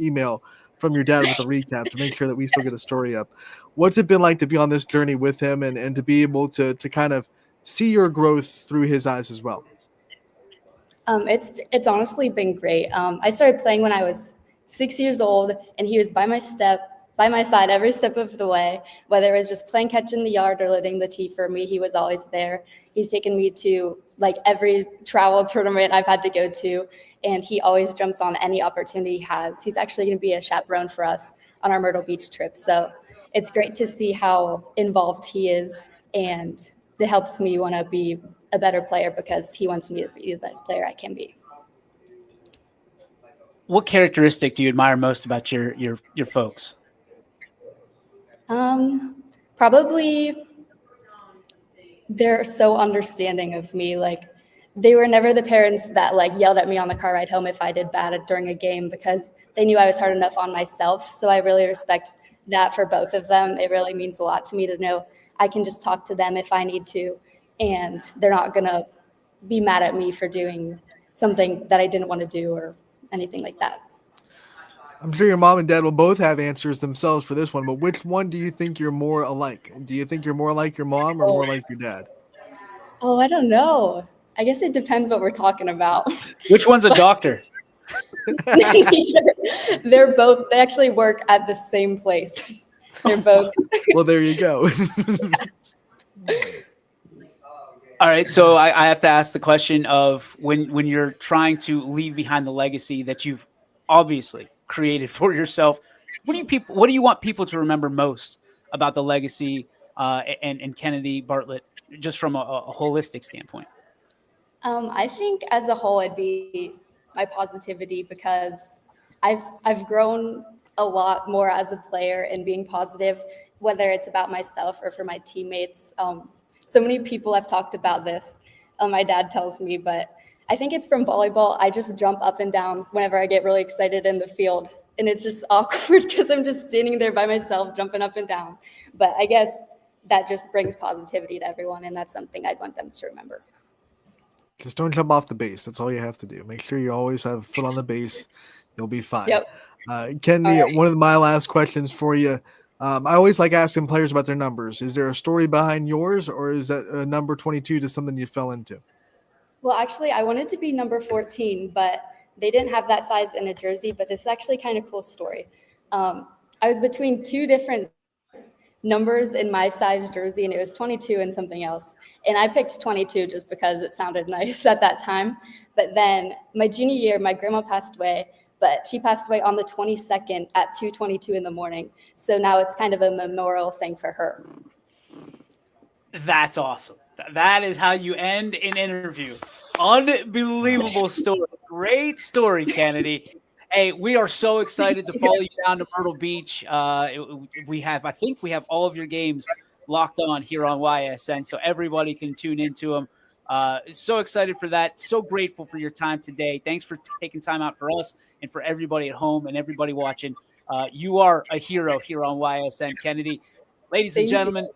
email from your dad with a recap to make sure that we still get a story up. What's it been like to be on this journey with him and to be able to kind of see your growth through his eyes as well? It's honestly been great. I started playing when I was 6 years old, and he was by my side every step of the way. Whether it was just playing catch in the yard or loading the tee for me, he was always there. He's taken me to like every travel tournament I've had to go to, and he always jumps on any opportunity he has. He's actually going to be a chaperone for us on our Myrtle Beach trip. So it's great to see how involved he is, and it helps me want to be a better player because he wants me to be the best player I can be. What characteristic do you admire most about your folks? Probably they're so understanding of me. Like, they were never the parents that like yelled at me on the car ride home if I did bad during a game, because they knew I was hard enough on myself. So I really respect that for both of them. It really means a lot to me to know I can just talk to them if I need to, and they're not going to be mad at me for doing something that I didn't want to do or anything like that. I'm sure your mom and dad will both have answers themselves for this one, but which one do you think you're more alike? Do you think you're more like your mom or more like your dad? Oh, I don't know. I guess it depends what we're talking about. Which one's a doctor? They're both, they actually work at the same place. They're both. Well, there you go. All right, so I have to ask the question of when you're trying to leave behind the legacy that you've obviously created for yourself. What do you want people to remember most about the legacy and Kennedy Bartlett, just from a holistic standpoint? I think as a whole, it'd be my positivity, because I've grown a lot more as a player and being positive, whether it's about myself or for my teammates. So many people have talked about this. My dad tells me, but I think it's from volleyball. I just jump up and down whenever I get really excited in the field. And it's just awkward because I'm just standing there by myself, jumping up and down. But I guess that just brings positivity to everyone. And that's something I'd want them to remember. Just don't jump off the base. That's all you have to do. Make sure you always have a foot on the base. You'll be fine. Yep. Kennedy, All right. one of my last questions for you. I always like asking players about their numbers. Is there a story behind yours, or is that number 22 just something you fell into? Well, actually, I wanted to be number 14, but they didn't have that size in a jersey. But this is actually kind of cool story. I was between two different numbers in my size jersey, and it was 22 and something else. And I picked 22 just because it sounded nice at that time. But then my junior year, my grandma passed away, but she passed away on the 22nd at 2:22 in the morning. So now it's kind of a memorial thing for her. That's awesome. That is how you end an interview. Unbelievable story. Great story, Kennedy. Hey, we are so excited to follow you down to Myrtle Beach. I think we have all of your games locked on here on YSN, so everybody can tune into them. So excited for that. So grateful for your time today. Thanks for taking time out for us and for everybody at home and everybody watching. You are a hero here on YSN, Kennedy. Ladies and gentlemen,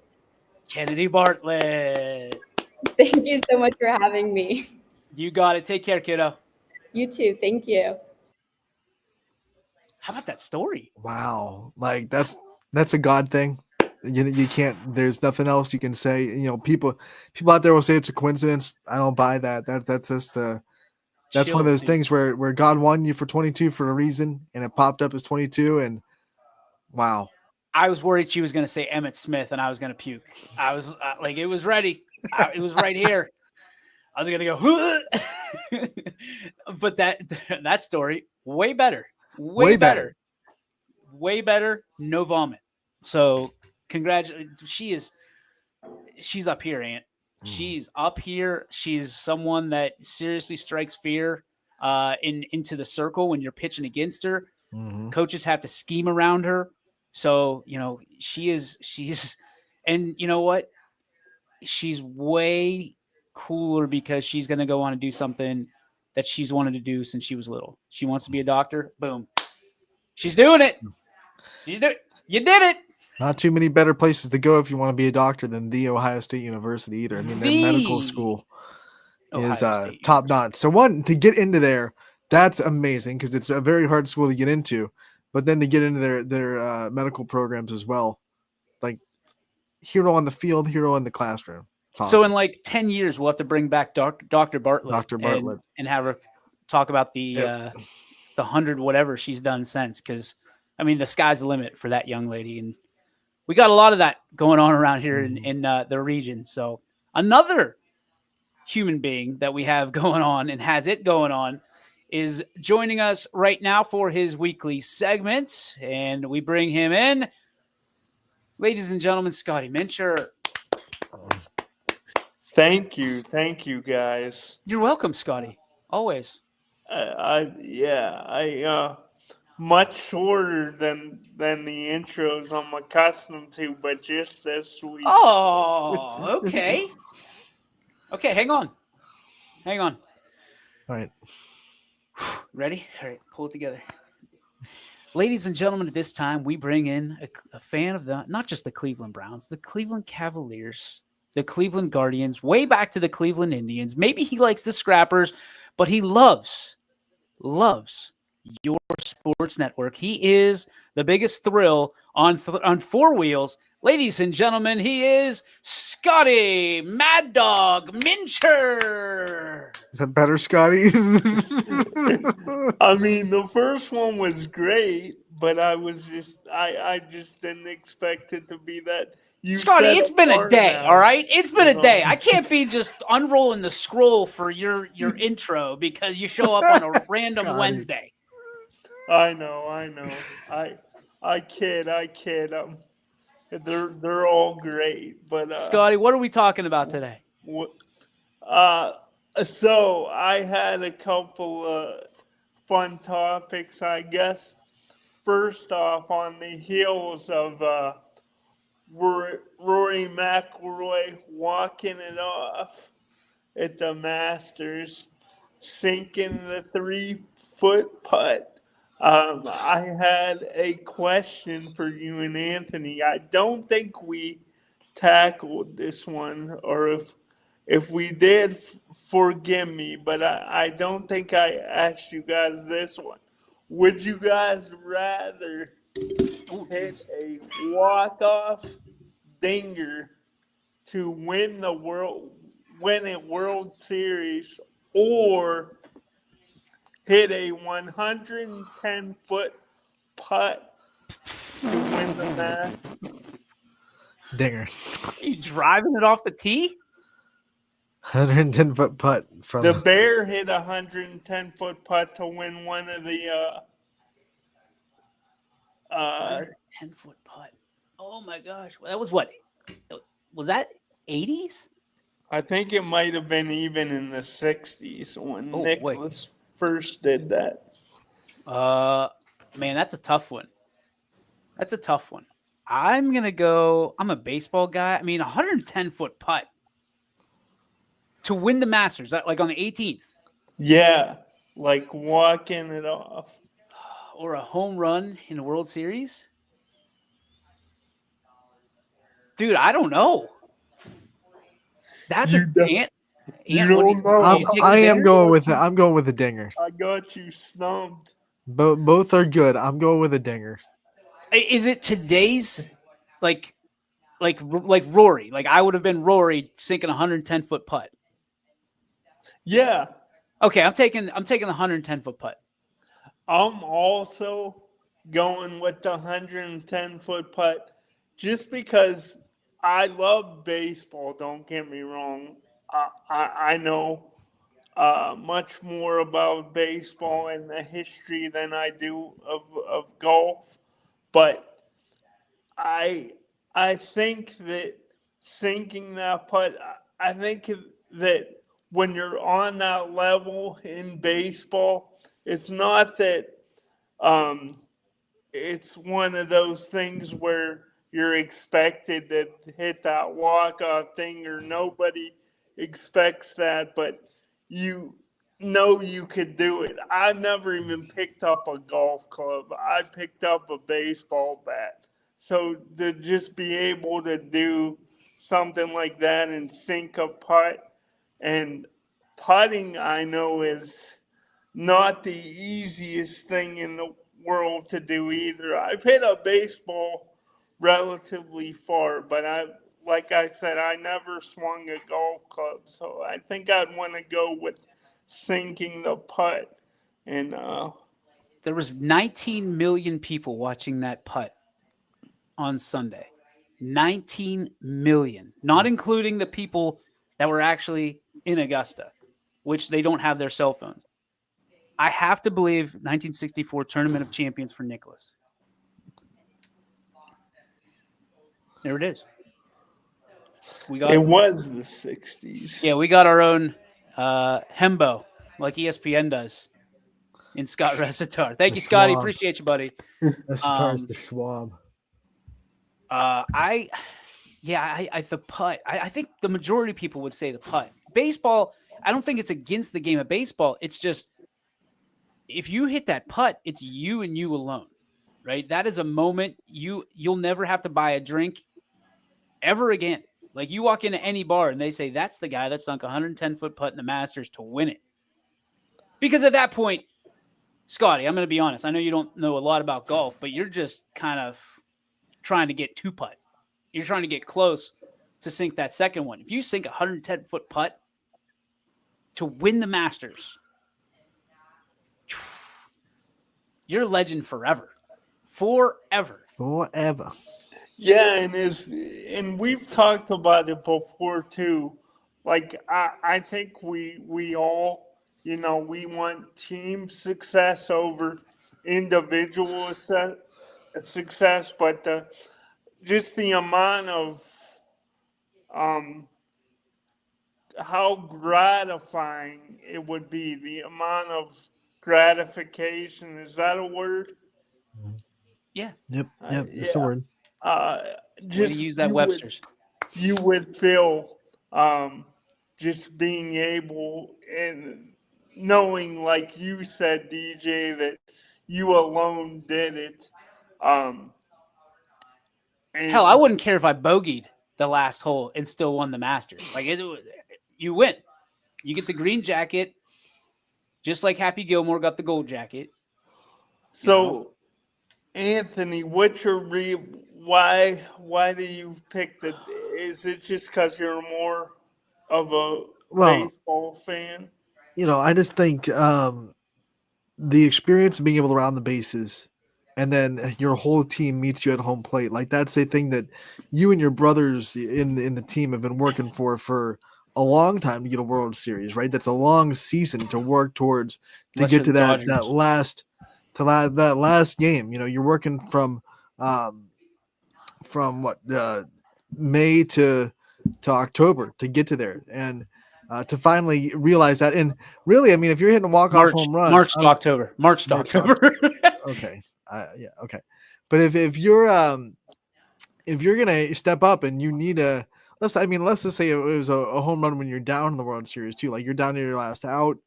Kennedy Bartlett. Thank you so much for having me. You got it. Take care, kiddo. You too. Thank you. How about that story? Wow. Like that's a God thing. You can't, there's nothing else you can say. You know, people out there will say it's a coincidence. I don't buy that. That's just that's one of those things where God won you for 22 for a reason, and it popped up as 22, and wow. I was worried she was going to say Emmitt Smith and I was going to puke. I was like, it was ready. It was right here. I was going to go, but that story, way better. Way better. Way better. No vomit. So congratulations. She's up here, Aunt. She's up here. She's someone that seriously strikes fear into the circle when you're pitching against her. Mm-hmm. Coaches have to scheme around her. So, you know, she's, and you know what? She's way cooler because she's going to go on and do something that she's wanted to do since she was little. She wants to be a doctor. Boom. She's doing it. You did it. Not too many better places to go if you want to be a doctor than the Ohio State University either. I mean, their medical school is top notch. So to get into there, that's amazing because it's a very hard school to get into. But then to get into their medical programs as well, like hero on the field, hero in the classroom. Awesome. So in like 10 years, we'll have to bring back Dr. Bartlett, and have her talk about the 100 whatever she's done since. Because I mean, the sky's the limit for that young lady, and we got a lot of that going on around here in the region. So another human being that we have going on and has it going on is joining us right now for his weekly segment, and we bring him in. Ladies and gentlemen, Scotty Mincher. Thank you, guys. You're welcome, Scotty. Always. Much shorter than the intros I'm accustomed to, but just this sweet. Oh, okay. Okay, hang on. All right. Ready? All right, pull it together. Ladies and gentlemen, at this time, we bring in a fan of not just the Cleveland Browns, the Cleveland Cavaliers, the Cleveland Guardians, way back to the Cleveland Indians. Maybe he likes the Scrappers, but he loves your sports network. He is the biggest thrill on four wheels. Ladies and gentlemen, he is Scotty Mad Dog Mincher. Is that better, Scotty? I mean, the first one was great, but I just didn't expect it to be that. Scotty, it's been a day, all right? It's been a day. I can't be just unrolling the scroll for your intro because you show up on a random Scotty. Wednesday. I know. I kid. They're all great, but Scotty, what are we talking about today? So I had a couple fun topics, I guess. First off, on the heels of Rory McIlroy walking it off at the Masters, sinking the 3-foot putt. I had a question for you and Anthony. I don't think we tackled this one, or if we did, forgive me, but I don't think I asked you guys this one. Would you guys rather hit a walk-off dinger to win a World Series, or hit a 110-foot putt to win the match? Dinger. Are you driving it off the tee? 110-foot putt from The Bear hit a 110-foot putt to win one of the 10-foot putt. Oh my gosh. That was what? Was that 80s? I think it might have been even in the 60s when Oh, wait. Nicholas first did that. Man, that's a tough one. I'm a baseball guy. I mean, 110-foot putt to win the Masters, like on the 18th. Yeah, like walking it off. Or a home run in the World Series. Dude, I don't know. That's You don't know. I am going with it. I'm going with the dinger. I got you stumped. Both are good. I'm going with a dinger. Is it today's like Rory? Like I would have been Rory sinking a 110-foot putt. Yeah, Okay, I'm taking the 110-foot putt. I'm also going with the 110-foot putt just because I love baseball. Don't get me wrong. I know much more about baseball and the history than I do of golf. But I think that sinking that putt, I think that when you're on that level in baseball, it's not that it's one of those things where you're expected to hit that walk-off thing, or nobody expects that, but you know you could do it. I never even picked up a golf club. I picked up a baseball bat. So to just be able to do something like that and sink a putt, and putting, I know, is not the easiest thing in the world to do either. I've hit a baseball relatively far, but like I said, I never swung a golf club, so I think I'd want to go with sinking the putt. And There was 19 million people watching that putt on Sunday. 19 million, not including the people that were actually in Augusta, which they don't have their cell phones. I have to believe 1964 Tournament of Champions for Nicholas. There it is. it was the 60s. Yeah, we got our own Hembo, like ESPN does, in Scott Resitar. Thank you, Scotty. Schwab. Appreciate you, buddy. That's the Schwab. The putt. I think the majority of people would say the putt. Baseball, I don't think it's against the game of baseball. It's just if you hit that putt, it's you and you alone, right? That is a moment you'll never have to buy a drink ever again. Like you walk into any bar and they say that's the guy that sunk a 110-foot putt in the Masters to win it. Because at that point, Scotty, I'm going to be honest. I know you don't know a lot about golf, but you're just kind of trying to get two putt. You're trying to get close to sink that second one. If you sink a 110-foot putt to win the Masters, you're a legend forever. Forever. Forever. Yeah, and we've talked about it before too. Like I think we all, you know, we want team success over individual success, but just the amount of how gratifying it would be, the amount of gratification, is that a word? Yeah. Yep. Yep. It's the Yeah. word. Way Just to use that you Webster's. you would feel just being able and knowing, like you said, DJ, that you alone did it. Um, Hell, I and wouldn't care if I bogeyed the last hole and still won the Masters. Like you win. You get the green jacket, just like Happy Gilmore got the gold jacket. so, Anthony, what's your why do you pick the? Is it just because you're more of a Well, baseball fan? you know, I just think the experience of being able to round the bases and then your whole team meets you at home plate, like that's a thing that you and your brothers in the team have been working for a long time to get a World Series, right? That's a long season to work towards to Unless get you're to the that Dodgers. that last game. You know, you're working from what May to October to get to there and to finally realize that. And really, I mean, if you're hitting a walk-off home run, March to October. March to okay, yeah, okay. But if you're gonna step up and you need let's just say it was a home run when you're down in the World Series too, like you're down to your last out,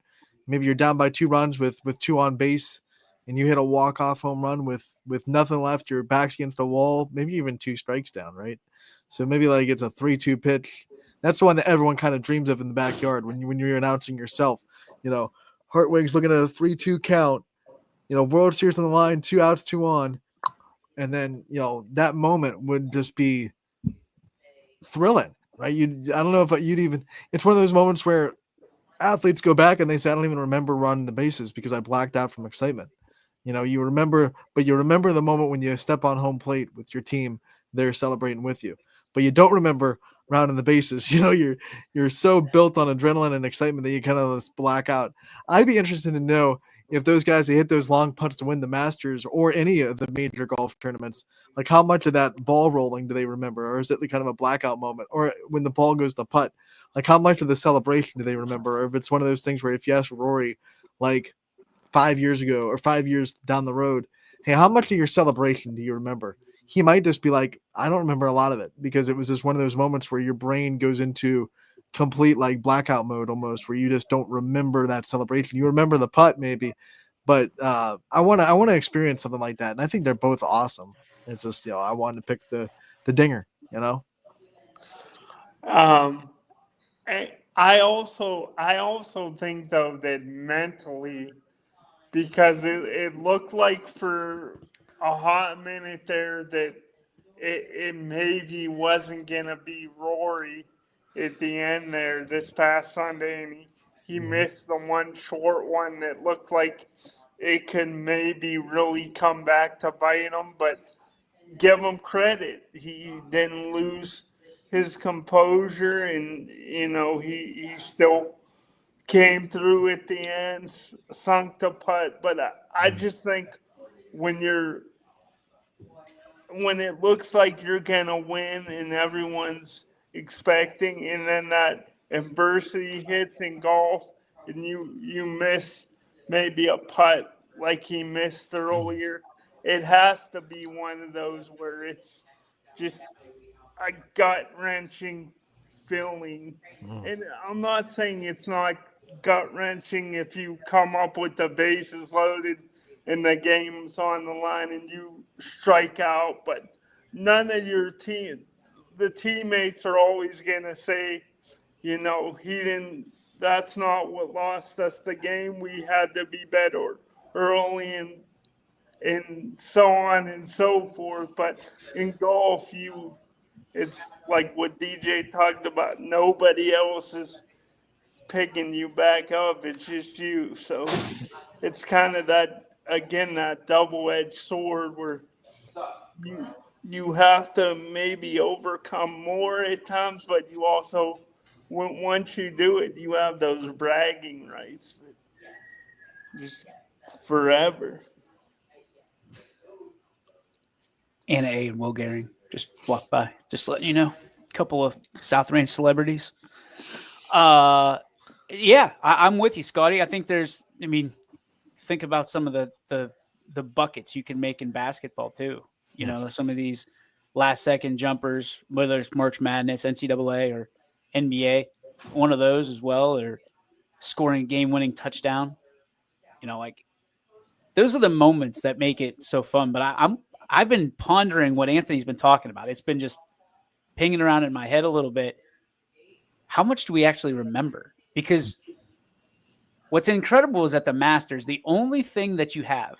maybe you're down by 2 runs with 2 on base, and you hit a walk-off home run with nothing left, your back's against the wall, maybe even 2 strikes down, right? So maybe like it's a 3-2 pitch. That's the one that everyone kind of dreams of in the backyard when you're announcing yourself. You know, Hartwig's looking at a 3-2 count. You know, World Series on the line, 2 outs, 2 on, and then you know that moment would just be thrilling, right? I don't know if you'd even. It's one of those moments where athletes go back and they say, "I don't even remember running the bases because I blacked out from excitement." You know, you remember the moment when you step on home plate with your team, they're celebrating with you, but you don't remember rounding the bases. You know, you're so built on adrenaline and excitement that you kind of just black out. I'd be interested to know if those guys that hit those long putts to win the Masters or any of the major golf tournaments, like how much of that ball rolling do they remember, or is it kind of a blackout moment, or when the ball goes to putt, like how much of the celebration do they remember, or if it's one of those things where if you ask Rory, like 5 years ago or 5 years down the road, hey, how much of your celebration do you remember? He might just be like, I don't remember a lot of it because it was just one of those moments where your brain goes into complete like blackout mode almost, where you just don't remember that celebration. You remember the putt maybe, but I want to experience something like that, and I think they're both awesome. It's just, you know, I wanted to pick the dinger, you know. I also think though that mentally, because it looked like for a hot minute there that it maybe wasn't gonna be Rory at the end there this past Sunday, and he missed the one short one that looked like it could maybe really come back to bite him. But give him credit, he didn't lose his composure, and you know he still came through at the end, sunk the putt. But I just think when it looks like you're gonna win and everyone's expecting, and then that adversity hits in golf, and you miss maybe a putt like he missed earlier, it has to be one of those where it's just a gut wrenching feeling. And I'm not saying it's not gut wrenching if you come up with the bases loaded and the game's on the line and you strike out, but none of the teammates are always going to say, you know, that's not what lost us the game. We had to be better early and so on and so forth. But in golf, it's like what DJ talked about. Nobody else is picking you back up. It's just you. So it's kind of that double-edged sword where you have to maybe overcome more at times, but you also, once you do it, you have those bragging rights that just forever. Anna A. and Will Gehring just walked by. Just letting you know. A couple of South Range celebrities. Yeah, I'm with you, Scotty. I think think about some of the buckets you can make in basketball too. You know, some of these last second jumpers, whether it's March Madness, NCAA, or NBA, one of those as well, or scoring a game-winning touchdown. You know, like those are the moments that make it so fun. But I've been pondering what Anthony's been talking about. It's been just pinging around in my head a little bit. How much do we actually remember? Because what's incredible is at the Masters, the only thing that you have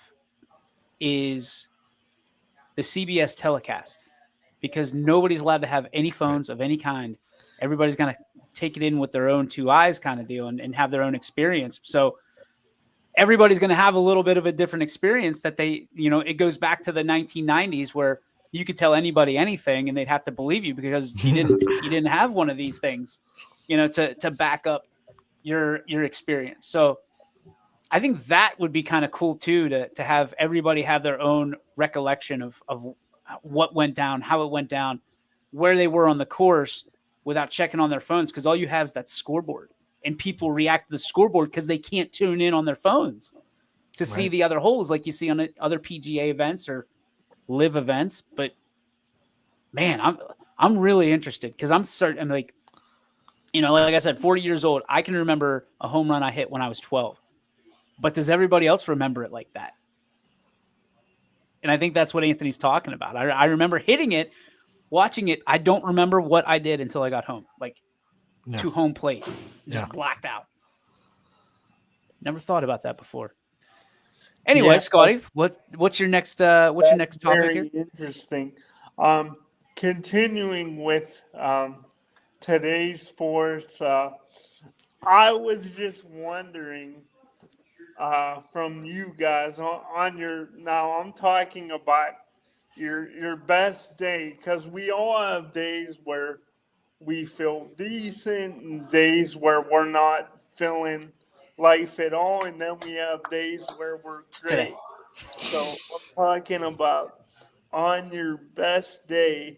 is the CBS telecast, because nobody's allowed to have any phones of any kind. Everybody's going to take it in with their own two eyes kind of deal and have their own experience. So everybody's going to have a little bit of a different experience that it goes back to the 1990s where you could tell anybody anything and they'd have to believe you because you didn't have one of these things, to back up your experience. So I think that would be kind of cool too, to have everybody have their own recollection of what went down, how it went down, where they were on the course without checking on their phones. Cause all you have is that scoreboard, and people react to the scoreboard because they can't tune in on their phones to see the other holes like you see on other PGA events or live events. But man, I'm really interested because I'm like I said, 40 years old. I can remember a home run I hit when I was 12. But does everybody else remember it like that? And I think that's what Anthony's talking about. I remember hitting it, watching it. I don't remember what I did until I got home, to home plate. Just blacked out. Never thought about that before. Anyway, Scotty, what's your next topic very here? Interesting. Continuing with today's sports, I was just wondering from you guys on your, now I'm talking about your best day, because we all have days where we feel decent and days where we're not feeling life at all, and then we have days where we're great. So I'm talking about on your best day,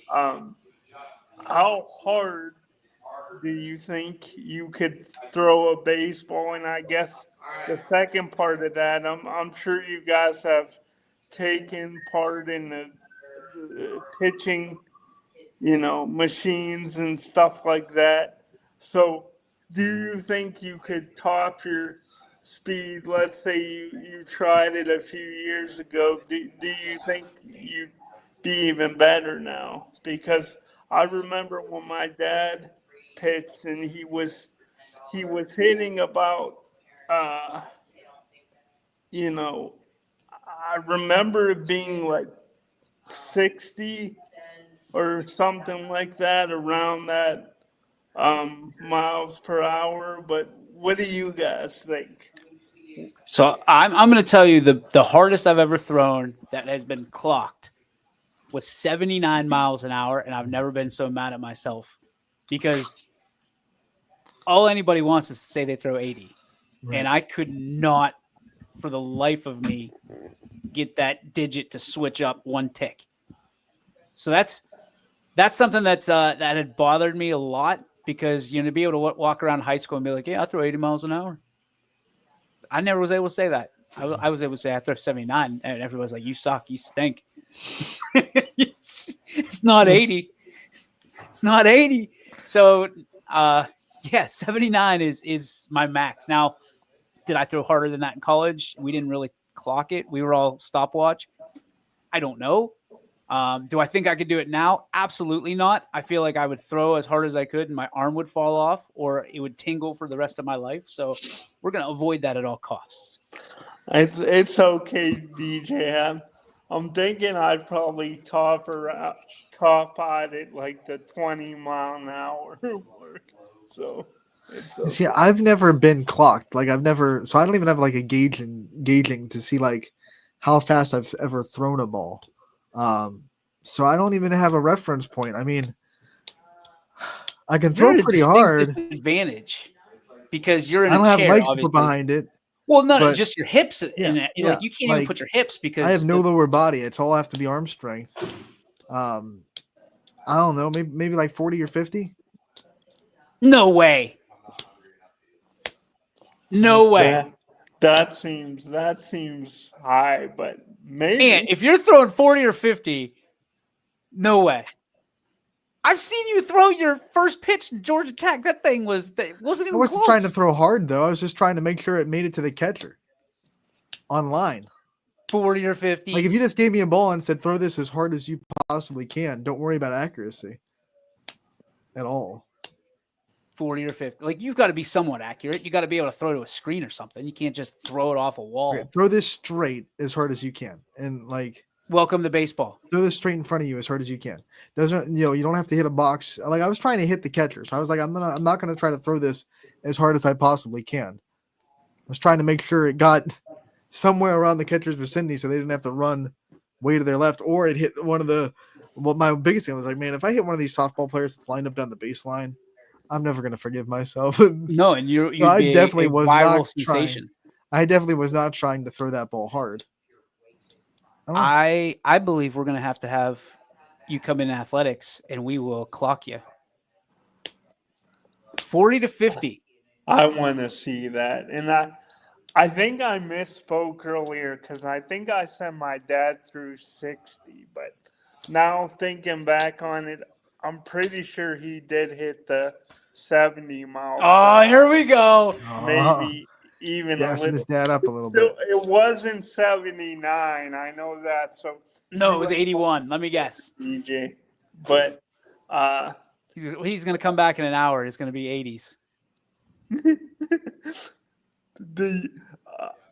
how hard do you think you could throw a baseball? And I guess the second part of that, I'm sure you guys have taken part in the pitching, machines and stuff like that. So do you think you could top your speed? Let's say you tried it a few years ago. Do you think you'd be even better now? Because I remember when my dad pitched and he was hitting about, I remember it being like 60 or something like that, around that miles per hour. But what do you guys think? So I'm going to tell you the hardest I've ever thrown that has been clocked was 79 miles an hour, and I've never been so mad at myself because all anybody wants is to say they throw 80. Right. And I could not, for the life of me, get that digit to switch up one tick. So that's something that had bothered me a lot, because to be able to walk around high school and be like, yeah, I throw 80 miles an hour. I never was able to say that. I was able to say I throw 79, and everybody's like, you suck, you stink. It's not 80. It's not 80. So 79 is my max. Now, did I throw harder than that in college? We didn't really clock it. We were all stopwatch. I don't know. Do I think I could do it now? Absolutely not. I feel like I would throw as hard as I could and my arm would fall off, or it would tingle for the rest of my life. So we're going to avoid that at all costs. It's okay, DJ. I'm thinking I'd probably top out at like the 20-mile-an-hour mark. So it's okay. See, I've never been clocked. Like I've never, so I don't even have like a gauging to see like how fast I've ever thrown a ball. So I don't even have a reference point. I mean, I can You're throw at a pretty distinct hard. disadvantage because you're in I a don't have chair. legs to Obviously. put behind it. Well, no, but- just your hips. Yeah, Like you can't even like, put your hips because I have no lower body. It's all have to be arm strength. I don't know, maybe like 40 or 50. No way. No way. That seems high, but maybe. And if you're throwing 40 or 50, no way. I've seen you throw your first pitch in Georgia Tech. That thing wasn't I even wasn't close. trying to throw hard though. I was just trying to make sure it made it to the catcher online. 40 or 50. Like if you just gave me a ball and said throw this as hard as you possibly can, don't worry about accuracy at all. 40 or 50. Like you've got to be somewhat accurate. You got to be able to throw to a screen or something. You can't just throw it off a wall. Okay, throw this straight as hard as you can, and like Welcome to baseball. throw this straight in front of you as hard as you can. Doesn't you don't have to hit a box. Like I was trying to hit the catcher, so I was like, I'm not gonna try to throw this as hard as I possibly can. I was trying to make sure it got somewhere around the catcher's vicinity, so they didn't have to run way to their left, or it hit one of the. Well, my biggest thing was like, man, if I hit one of these softball players that's lined up down the baseline, I'm never gonna forgive myself. No, and you'd I be definitely a was viral not sensation. I definitely was not trying to throw that ball hard. I don't know. I believe we're going to have you come in athletics and we will clock you. 40 to 50. I want to see that. And I think I misspoke earlier because I think I said my dad threw 60. But now thinking back on it, I'm pretty sure he did hit the 70 mile. Oh, here we go. Maybe even a Gassing his little. dad up a little Still, bit. it wasn't 79. I know that. So No, it was 81. Let me guess. DJ, but He's going to come back in an hour. It's going to be 80s.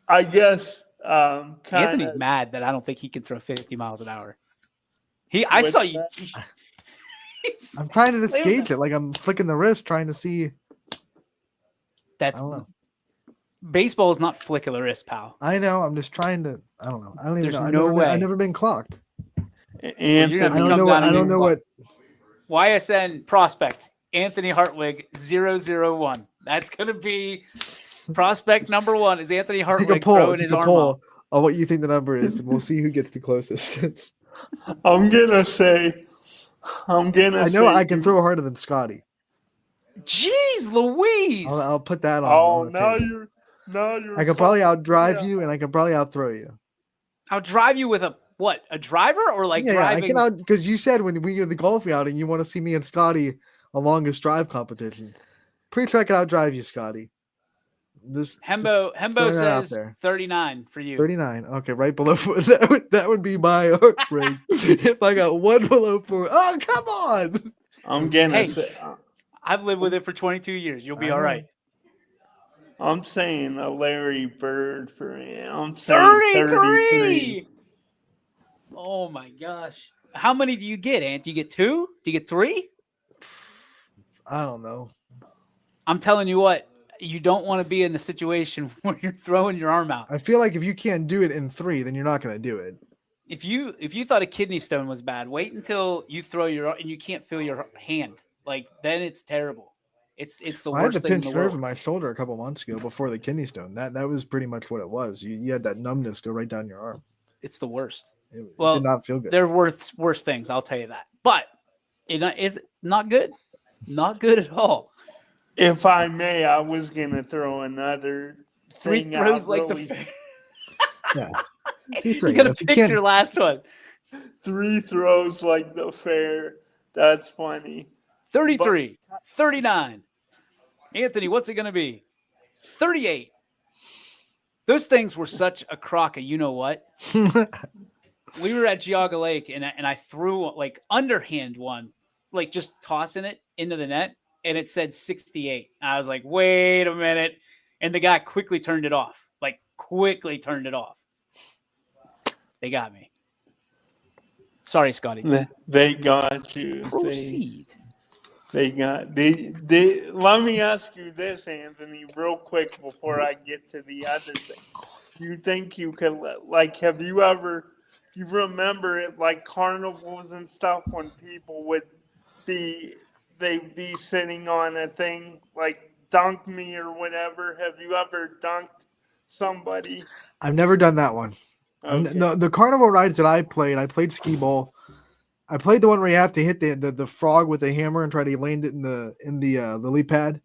I guess Anthony's mad that I don't think he can throw 50 miles an hour. I saw you. I'm trying to just gauge it. Like I'm flicking the wrist, trying to see. I That's don't know. baseball is not flick of the wrist, pal. I know. I'm just trying to. I don't know. I don't even There's know. no way. I've never been clocked. Anthony, You're gonna I have to don't come know. down I and don't know what. YSN prospect Anthony Hartwig 001. That's going to be prospect number 1 is Anthony Take a Hartwig poll. throwing Take his a arm poll off. on what you think the number is, and we'll see who gets the closest. I'm gonna say. I know I can throw harder than Scotty. Jeez Louise. I'll put that on. Oh, on the now table. you're. I can probably outdrive Yeah. you, and I can probably outthrow you. I'll drive you with a driver or like Yeah, I driving? can out because you said when we get the golf outing, you want to see me and Scotty a longest drive competition. Pretty sure I can outdrive you, Scotty. Hembo throwing that out says there. 39 for you. 39. Okay, right below 4. That would be my heart rate if I got one below 4. Oh, come on! I'm gonna Hey. say. I've lived with it for 22 years. You'll be I all know. right. I'm saying a Larry Bird for me. I'm saying 33. Oh my gosh. How many do you get, Ant? Do you get 2? Do you get 3? I don't know. I'm telling you what, you don't want to be in the situation where you're throwing your arm out. I feel like if you can't do it in 3, then you're not going to do it. If you thought a kidney stone was bad, wait until you throw and you can't feel your hand. Like then it's terrible. It's the I had worst the thing in pinched the nerve world. in my shoulder a couple months ago before the kidney stone. That was pretty much what it was. You had that numbness go right down your arm. It's the worst. It Well, did not feel good. There are worse things, I'll tell you that. But it is not good. Not good at all. If I may, I was gonna throw another 3 thing throws out like really. the fair. Yeah. See, You three. gotta If you pick can't- your last one. 3 throws like the fair. That's funny. 33, 39. Anthony, what's it going to be? 38. Those things were such a crock of you know what. We were at Geauga Lake and I threw like underhand one, like just tossing it into the net, and it said 68. I was like, wait a minute. And the guy quickly turned it off, like quickly turned it off. They got me. Sorry, Scotty. They got you. Proceed. They got they. Let me ask you this, Anthony, real quick before I get to the other thing. You think you could have you remember it like carnivals and stuff when people would they'd be sitting on a thing like dunk me or whatever. Have you ever dunked somebody? I've never done that one. Okay. The carnival rides that I played skee ball. I played the one where you have to hit the frog with a hammer and try to land it in the lily pad.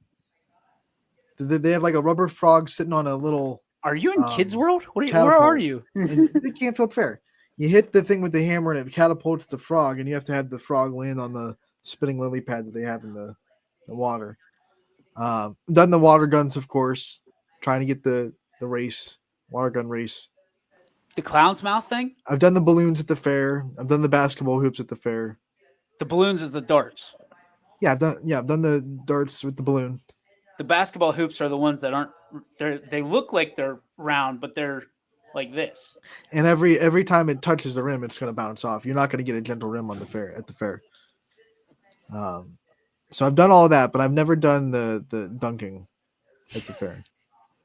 They have like a rubber frog sitting on a little. Are you in Kids World? Where are you? The Canfield Fair. You hit the thing with the hammer and it catapults the frog, and you have to have the frog land on the spinning lily pad that they have in the water. Done the water guns, of course, trying to get the race, water gun race. The clown's mouth thing? I've done the balloons at the fair. I've done the basketball hoops at the fair. The balloons is the darts. Yeah, I've done the darts with the balloon. The basketball hoops are the ones that aren't. They look like they're round, but they're like this. And every time it touches the rim, it's going to bounce off. You're not going to get a gentle rim on the fair. So I've done all of that, but I've never done the dunking at the fair.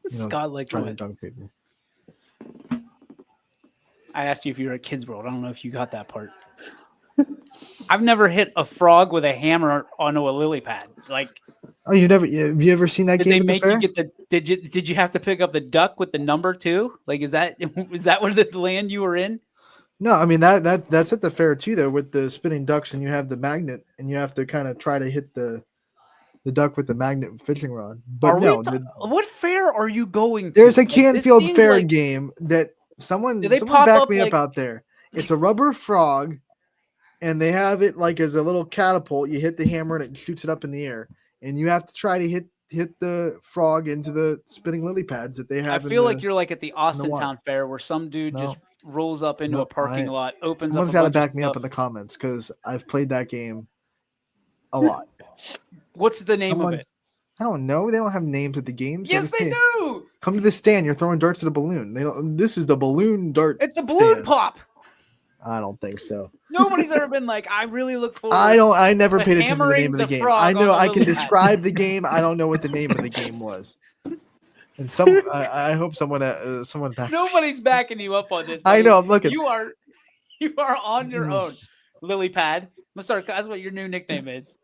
Scott like trying to dunk people. I asked you if you were at Kids World. I don't know if you got that part. I've never hit a frog with a hammer onto a lily pad. Like, oh, have you ever seen that did game? They make you get the? Did you have to pick up the duck with the number too? Like, is that where the land you were in? No, I mean that's at the fair too, though, with the spinning ducks, and you have the magnet, and you have to kind of try to hit the duck with the magnet fishing rod. But what fair are you going to? There's a Canfield Fair game that someone back me up out there. It's a rubber frog, and they have it like as a little catapult. You hit the hammer and it shoots it up in the air, and you have to try to hit the frog into the spinning lily pads that they have. I feel like you're like at the Austin Town Fair where some dude just rolls up into a parking lot, opens someone's up. Someone's got to back me up in the comments because I've played that game a lot. What's the name of it? I don't know. They don't have names at the games. Yes, they do. Come to the stand. You're throwing darts at a balloon. They don't. This is the balloon dart. It's the balloon stand. pop. I don't think so. Nobody's ever been like, I really look forward. I never paid attention to the name of the game. I know I can lily describe the game. I don't know what the name of the game was. And I hope someone backs Nobody's backing you up on this. I know. I'm looking. You are on your own. Lily pad. Let's start. That's what your new nickname is.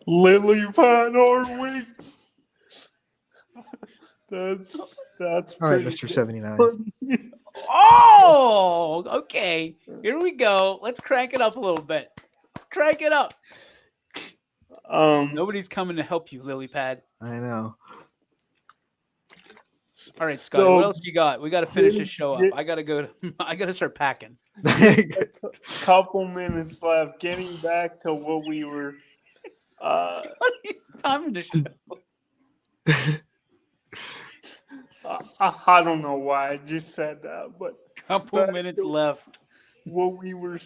Lily pad or wing. That's all right, Mr. 79. Oh, okay. Here we go. Let's crank it up a little bit. Let's crank it up. Nobody's coming to help you, Lily pad. I know. All right, Scott. What else you got? We got to finish this show up. I got to start packing. Couple minutes left. Getting back to what we were. Scotty's timing the show. I don't know why I just said that, but couple minutes left. What we were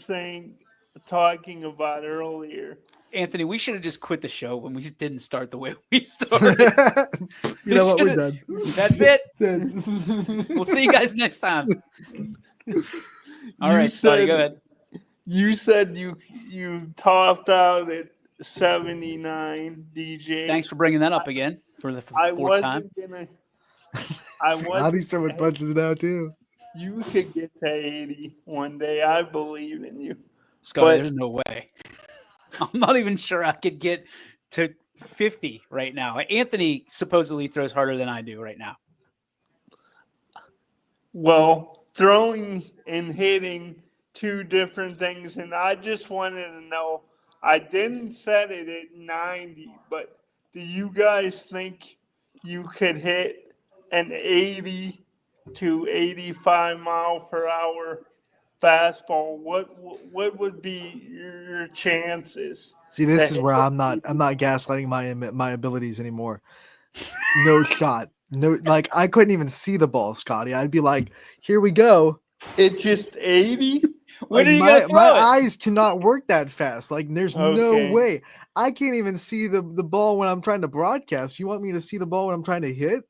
talking about earlier. Anthony, we should have just quit the show when we didn't start the way we started. You know what? We're done. That's it. We'll see you guys next time. All right, Scotty, go ahead. You said you topped out at 79, DJ. Thanks for bringing that up again for the fourth time. Scotty's throwing punches now too. You could get to 80 one day. I believe in you. Scotty, there's no way. I'm not even sure I could get to 50 right now. Anthony supposedly throws harder than I do right now. Well, throwing and hitting two different things, and I just wanted to know, I didn't set it at 90, but do you guys think you could hit an 80 to 85 mile per hour fastball? What would be your chances? See, this is where I'm not gaslighting my abilities anymore. No shot. No, like I couldn't even see the ball, Scotty. I'd be like, here we go. It's just 80? When are you my gonna throw it? eyes cannot work that fast. Like there's no way. I can't even see the ball when I'm trying to broadcast. You want me to see the ball when I'm trying to hit?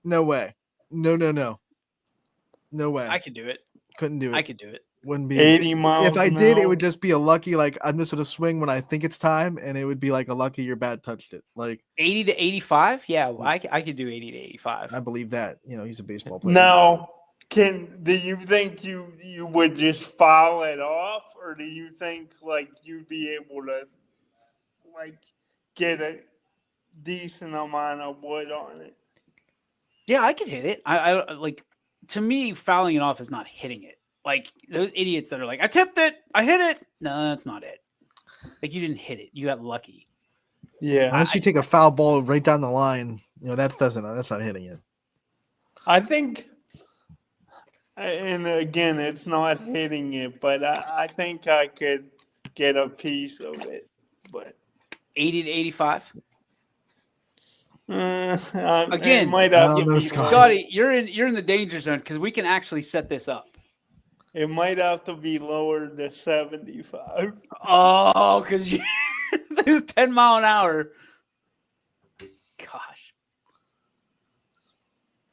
No way. No way. I could do it. Couldn't do it. I could do it. Wouldn't be 80 miles if I an did, it hour. would just be a lucky, like I'm just gonna swing when I think it's time, and it would be like a lucky your bat touched it. Like 80 to 85? Yeah, I could do 80 to 85. I believe that. He's a baseball player. Now, do you think you would just foul it off, or do you think like you'd be able to like get a decent amount of wood on it? Yeah, I could hit it. I like, to me, fouling it off is not hitting it. Like those idiots that are like, I tipped it, I hit it. No, that's not it. Like you didn't hit it. You got lucky. Yeah, Unless you take a foul ball right down the line, that's not hitting it. I think, and again, it's not hitting it, but I think I could get a piece of it. But 80 to 85. Again, Again, might I have don't to know, be Scott. Scotty, you're in the danger zone because we can actually set this up. It might have to be lowered to 75. Oh, because you this 10 mile an hour. Gosh.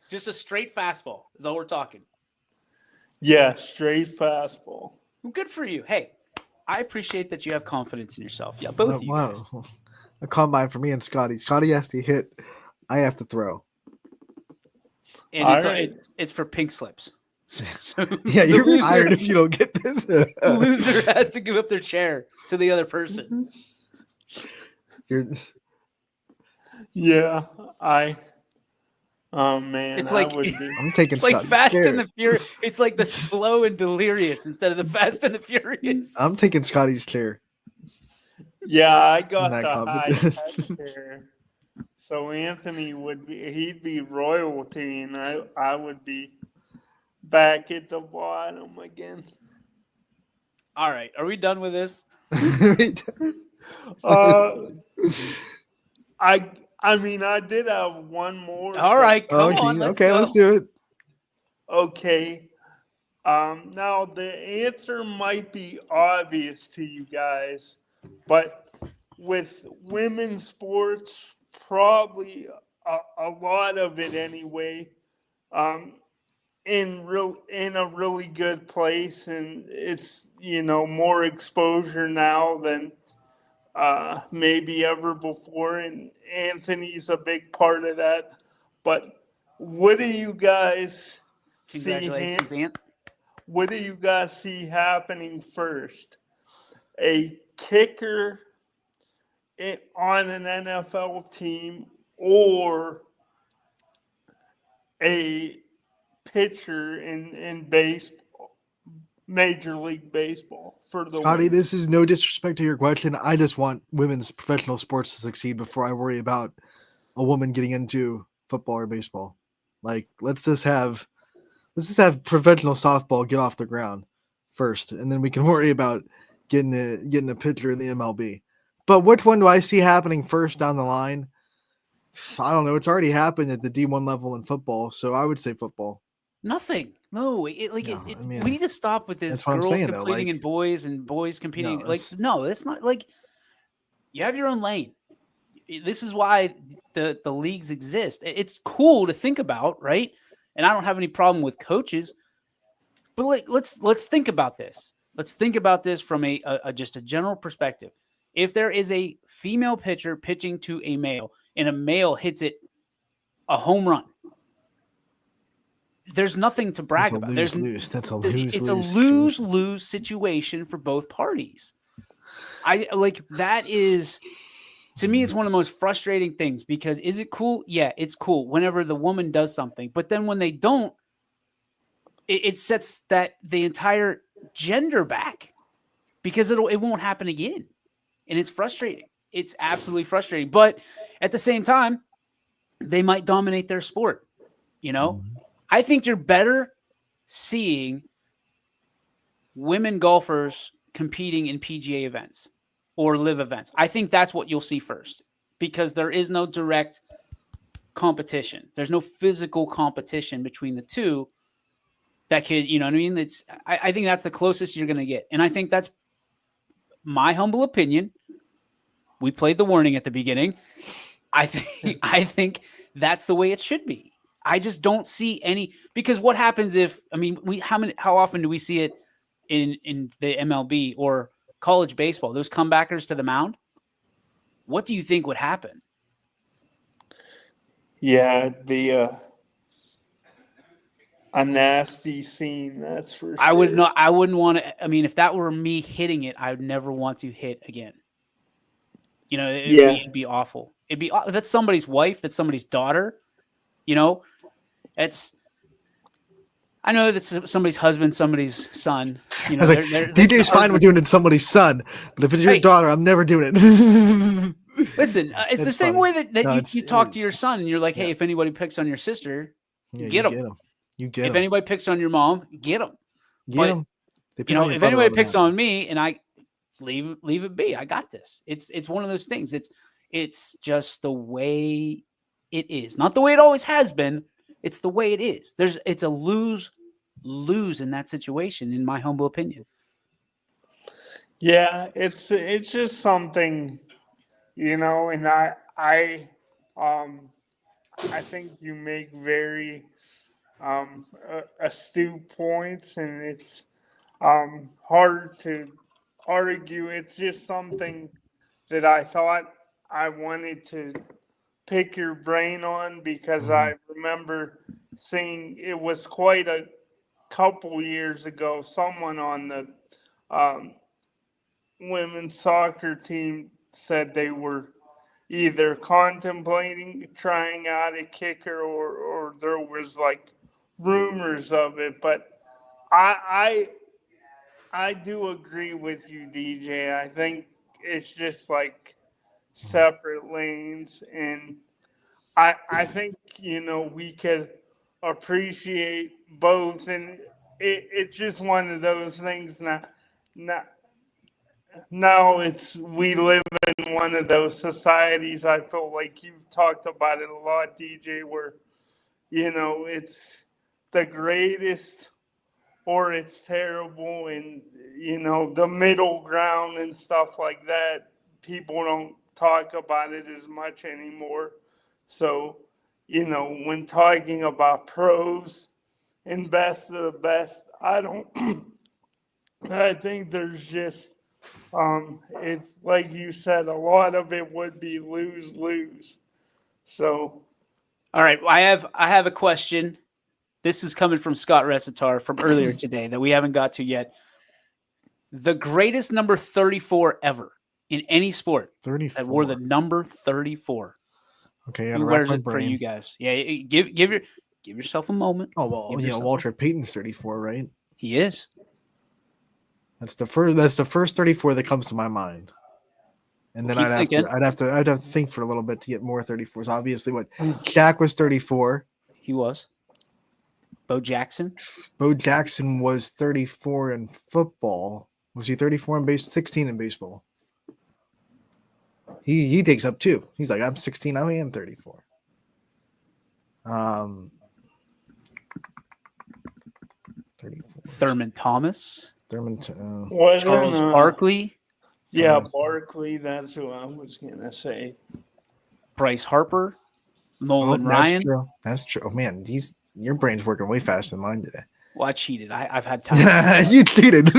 Just a straight fastball is all we're talking. Yeah, straight fastball. Well, good for you. Hey, I appreciate that you have confidence in yourself. Yeah, both of you guys. Wow. A combine for me and Scotty. Scotty has to hit. I have to throw. And All right. it's for pink slips. So Yeah, the you're loser- fired if you don't get this. The loser has to give up their chair to the other person. You're Yeah, oh man, It's I like- would be. I'm taking It's like Scotty's Fast chair. and the Furious. It's like the Slow and Delirious instead of the Fast and the Furious. I'm taking Scotty's chair. Yeah, I got that the high competition. tech here. So Anthony he'd be royalty, and I would be back at the bottom again. All right, are we done with this? I mean, I did have one more. All right, come on. Okay, Let's okay, go. let's do it. Okay. Now the answer might be obvious to you guys, but with women's sports, probably a lot of it anyway, in a really good place, and it's more exposure now than maybe ever before, and Anthony's a big part of that. But what do you guys Congratulations, Ant. what do you guys see happening first? A kicker on an NFL team, or a pitcher in baseball, Major League Baseball for the Scotty, win? this is no disrespect to your question. I just want women's professional sports to succeed before I worry about a woman getting into football or baseball. Like, let's just have professional softball get off the ground first, and then we can worry about getting a pitcher in the MLB. But which one do I see happening first down the line? I don't know. It's already happened at the D1 level in football, so I would say football. Nothing. No, No, I mean, we need to stop with this that's what I'm girls saying, though, competing like- and boys competing. No, Like, it's- no, it's not like you have your own lane. This is why the leagues exist. It's cool to think about, right? And I don't have any problem with coaches, but like let's think about this. Let's think about this from a just a general perspective. If there is a female pitcher pitching to a male and a male hits it a home run, there's nothing to brag about. There's lose. That's a it's a lose. lose-lose situation for both parties. I like that is, to me, it's one of the most frustrating things, because is it cool? Yeah, it's cool whenever the woman does something, but then when they don't, it sets the entire gender back, because it won't happen again, and it's frustrating. It's absolutely frustrating. But at the same time, they might dominate their sport. I think you're better seeing women golfers competing in PGA events or live events. I think that's what you'll see first, because there is no direct competition. There's no physical competition between the two that could, you know what I mean? I think that's the closest you're going to get. And I think that's my humble opinion. We played the warning at the beginning. I think that's the way it should be. I just don't see any, because what happens if, I mean, how often do we see it in the MLB or college baseball? Those comebackers to the mound. What do you think would happen? Yeah, a nasty scene, that's for sure. I wouldn't want to. I mean, if that were me hitting it, I would never want to hit again. You know, it'd be awful. That's somebody's wife, that's somebody's daughter. You know, I know that's somebody's husband, somebody's son. You know, DJ's fine with doing it to somebody's son, but if it's your daughter, I'm never doing it. Listen, it's the same way that you talk to your son and you're like, hey, if anybody picks on your sister, get them. You get if them. anybody picks on your mom, get them. Get them. You know, if anybody picks on me and I leave it be, I got this. It's one of those things. It's just the way it is. Not the way it always has been. It's the way it is. It's a lose in that situation, in my humble opinion. Yeah, it's just something, you know, and I think you make very astute points, and it's hard to argue. It's just something that I thought I wanted to pick your brain on, because I remember seeing, it was quite a couple years ago, someone on the women's soccer team said they were either contemplating trying out a kicker or there was like rumors of it. But I do agree with you, DJ. I think it's just like separate lanes, and I think, you know, we could appreciate both, and it's just one of those things. Now we live in one of those societies. I feel like you've talked about it a lot, DJ, where, you know, it's the greatest or it's terrible, and, you know, the middle ground and stuff like that, people don't talk about it as much anymore. So, you know, when talking about pros and best of the best, I think there's just, it's like you said, a lot of it would be lose. So. All right. I have a question. This is coming from Scott Resitar from earlier today that we haven't got to yet. The greatest number 34 ever in any sport 34. that wore the number 34. Okay, who wears it for you guys? Yeah, give yourself a moment. Oh well, you know, Walter Payton's 34, right? He is. That's the first 34 that comes to my mind. And then I'd have to think for a little bit to get more 34s. Obviously, what Shaq was 34. He was. Bo Jackson. Bo Jackson was 34 in football. Was he 34 in 16 in baseball? He takes up 2. He's like, I'm 16. I am 34. 34. Thurman Thomas. Charles Barkley. Yeah, Barkley. That's who I was gonna say. Bryce Harper. Nolan Ryan. That's true. Oh man, your brain's working way faster than mine today. Well, I cheated. I've had time. You cheated.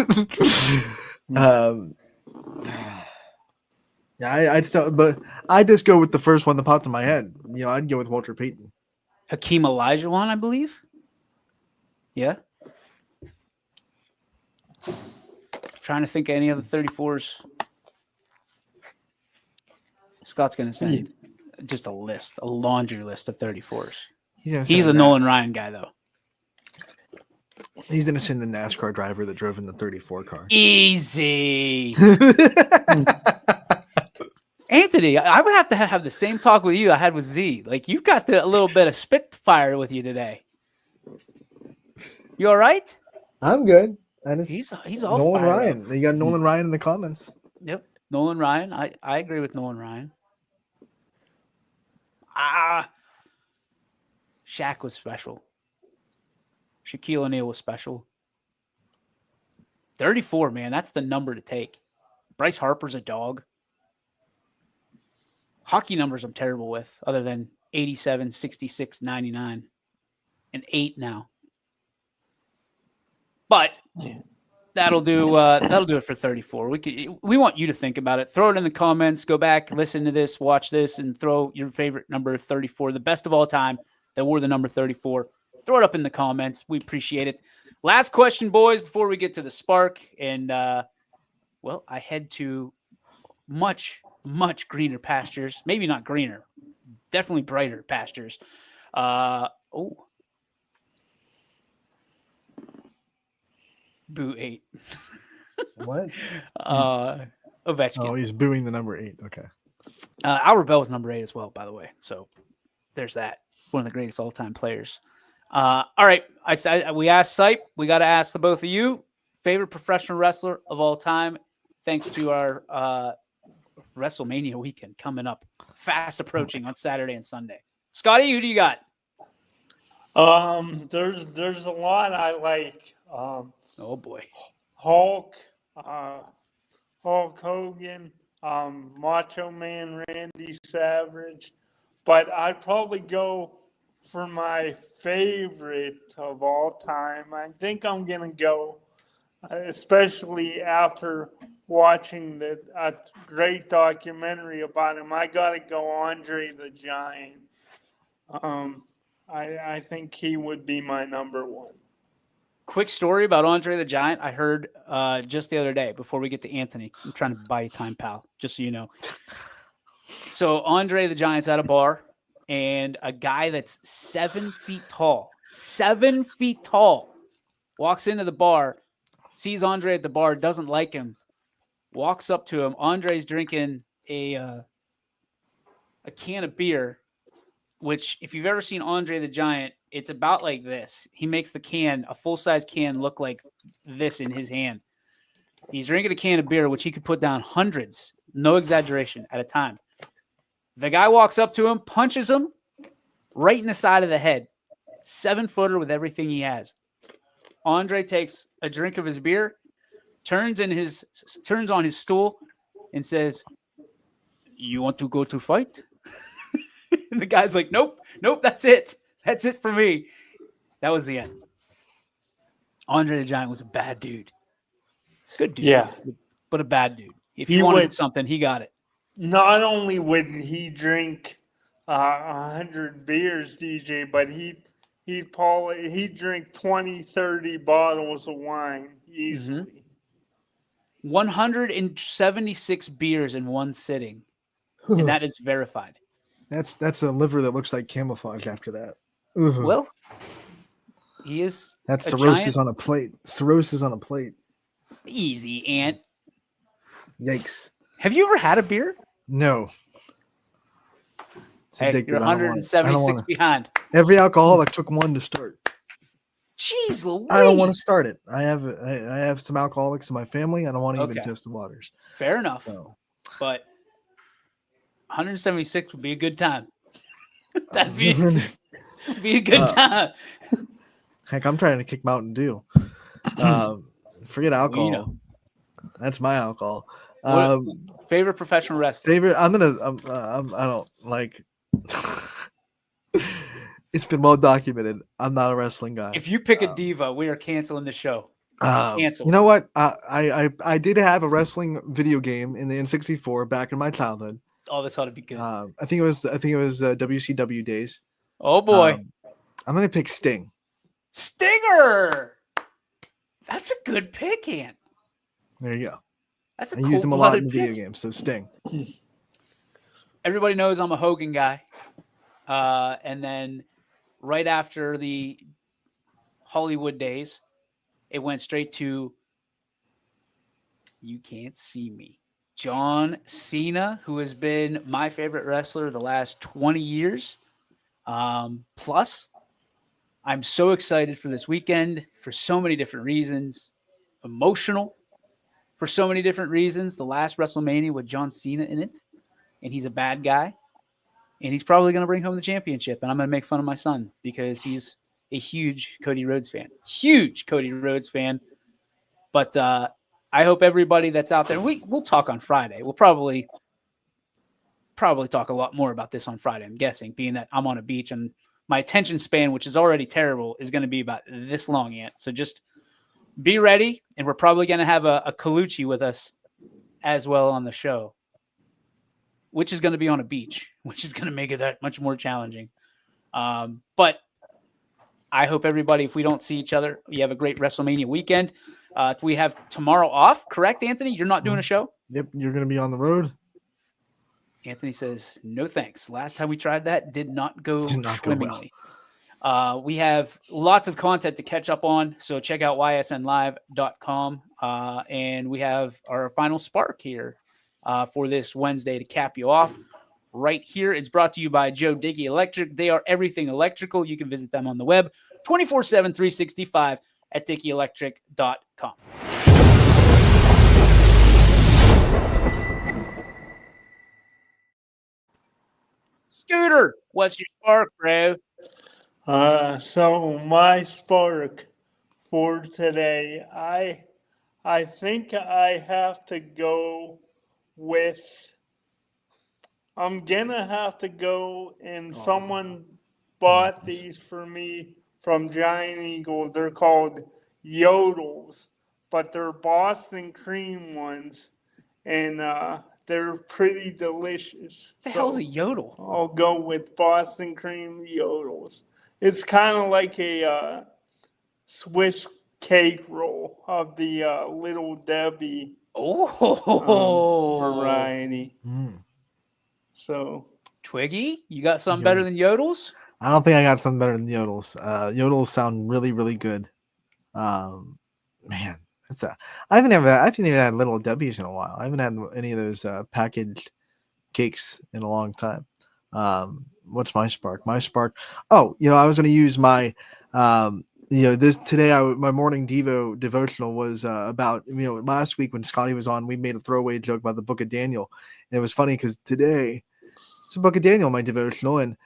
Yeah, but I just go with the first one that popped in my head. You know, I'd go with Walter Payton. Hakeem Olajuwon, I believe. Yeah. Trying to think of any other 34s. Scott's going to send just a laundry list of 34s. He's a Nolan Ryan guy, though. He's going to send the NASCAR driver that drove in the 34 car. Easy. Anthony, I would have to have the same talk with you I had with Z. Like, you've got a little bit of spitfire with you today. You all right? I'm good. He's all Nolan fired Ryan. up. You got Nolan Ryan in the comments. Yep, Nolan Ryan. I agree with Nolan Ryan. Shaq was special. Shaquille O'Neal was special. 34, man, that's the number to take. Bryce Harper's a dog. Hockey numbers I'm terrible with, other than 87, 66, 99. an 8 now. But that'll do it for 34. We want you to think about it. Throw it in the comments. Go back, listen to this, watch this, and throw your favorite number 34, the best of all time that wore the number 34. Throw it up in the comments. We appreciate it. Last question, boys, before we get to the spark. And, well, I head to much, much greener pastures. Maybe not greener. Definitely brighter pastures. Boo 8. What? Ovechkin. Oh, he's booing the number 8. Okay. Albert Bell was number 8 as well, by the way. So there's that. One of the greatest all-time players. All right. We asked Sipe. We got to ask the both of you. Favorite professional wrestler of all time. Thanks to our WrestleMania weekend coming up, fast approaching on Saturday and Sunday. Scotty, who do you got? There's a lot I like. Oh boy. Hulk Hogan, Macho Man Randy Savage, but I'd probably go for my favorite of all time. I think I'm gonna go, especially after watching a great documentary about him. I gotta go Andre the Giant. I think he would be my number one. Quick story about Andre the Giant. I heard just the other day before we get to Anthony. I'm trying to buy you time, pal, just so you know. So Andre the Giant's at a bar, and a guy that's 7 feet tall, walks into the bar, sees Andre at the bar, doesn't like him, walks up to him. Andre's drinking a can of beer, which if you've ever seen Andre the Giant, it's about like this. He makes the can, a full-size can, look like this in his hand. He's drinking a can of beer, which he could put down hundreds, no exaggeration, at a time. The guy walks up to him, punches him right in the side of the head. 7-footer with everything he has. Andre takes a drink of his beer, turns on his stool, and says, "You want to go to fight?" And the guy's like, nope, that's it. That's it for me. That was the end. Andre the Giant was a bad dude. Good dude. Yeah. But a bad dude. If he wanted something, he got it. Not only would he drink 100 beers, DJ, but he'd drink 20, 30 bottles of wine easily. 176 beers in one sitting. And that is verified. That's a liver that looks like camouflage after that. Ooh. Well, he is. That's a cirrhosis giant. on a plate. Cirrhosis on a plate. Easy, Ant. Yikes. Have you ever had a beer? No. It's Hey, addictive. you're I don't want it. 176 behind. Every alcoholic took one to start. Jeez Louise. I don't want to start it. I have some alcoholics in my family. I don't want to even test the waters. Fair enough. So. But 176 would be a good time. That'd be a good time. Heck, I'm trying to kick Mountain Dew. Forget alcohol. Well, you know. That's my alcohol. Favorite professional wrestler? I don't like. It's been well documented. I'm not a wrestling guy. If you pick a diva, we are canceling the show. Cancel. You know what? I did have a wrestling video game in the N64 back in my childhood. Oh, this ought to be good. I think it was WCW days. Oh boy. I'm gonna pick Sting. Stinger. That's a good pick, Ant. There you go. That's a I used him a lot in the pick. video games, so Sting. Everybody knows I'm a Hogan guy. And then right after the Hollywood days, it went straight to You Can't See Me. John Cena, who has been my favorite wrestler the last 20 years. Plus, I'm so excited for this weekend for so many different reasons. Emotional for so many different reasons. The last WrestleMania with John Cena in it, and he's a bad guy. And he's probably going to bring home the championship, and I'm going to make fun of my son because he's a huge Cody Rhodes fan. Huge Cody Rhodes fan. But I hope everybody that's out there, we'll talk on Friday. We'll probably talk a lot more about this on Friday, I'm guessing, being that I'm on a beach and my attention span, which is already terrible, is going to be about this long, Ant. So just be ready, and we're probably going to have a Colucci with us as well on the show, which is going to be on a beach, which is going to make it that much more challenging. But I hope everybody, if we don't see each other, you have a great WrestleMania weekend. We have tomorrow off, correct, Anthony? You're not doing a show? Yep, you're going to be on the road. Anthony says, no thanks. Last time we tried that, did not go swimmingly. We have lots of content to catch up on, so check out ysnlive.com. And we have our final spark here for this Wednesday to cap you off right here. It's brought to you by Joe Dickey Electric. They are everything electrical. You can visit them on the web 24/7, 365 at dickeyelectric.com. Scooter, what's your spark, bro? So my spark for today, I think I have to go with. I'm gonna have to go, and someone bought these for me from Giant Eagle. They're called Yodels, but they're Boston cream ones, and they're pretty delicious. What the hell's a yodel? I'll go with Boston cream Yodels. It's kind of like a Swiss cake roll of the Little Debbie variety. So, Twiggy, you got something better than yodels? I don't think I got something better than yodels. Yodels sound really, really good. Man, I haven't even had Little Debbie's in a while. I haven't had any of those packaged cakes in a long time. What's my spark? My spark. Oh, I was going to use my, this today. My morning devotional was about, last week when Scotty was on, we made a throwaway joke about the Book of Daniel, and it was funny because today it's the Book of Daniel, my devotional, and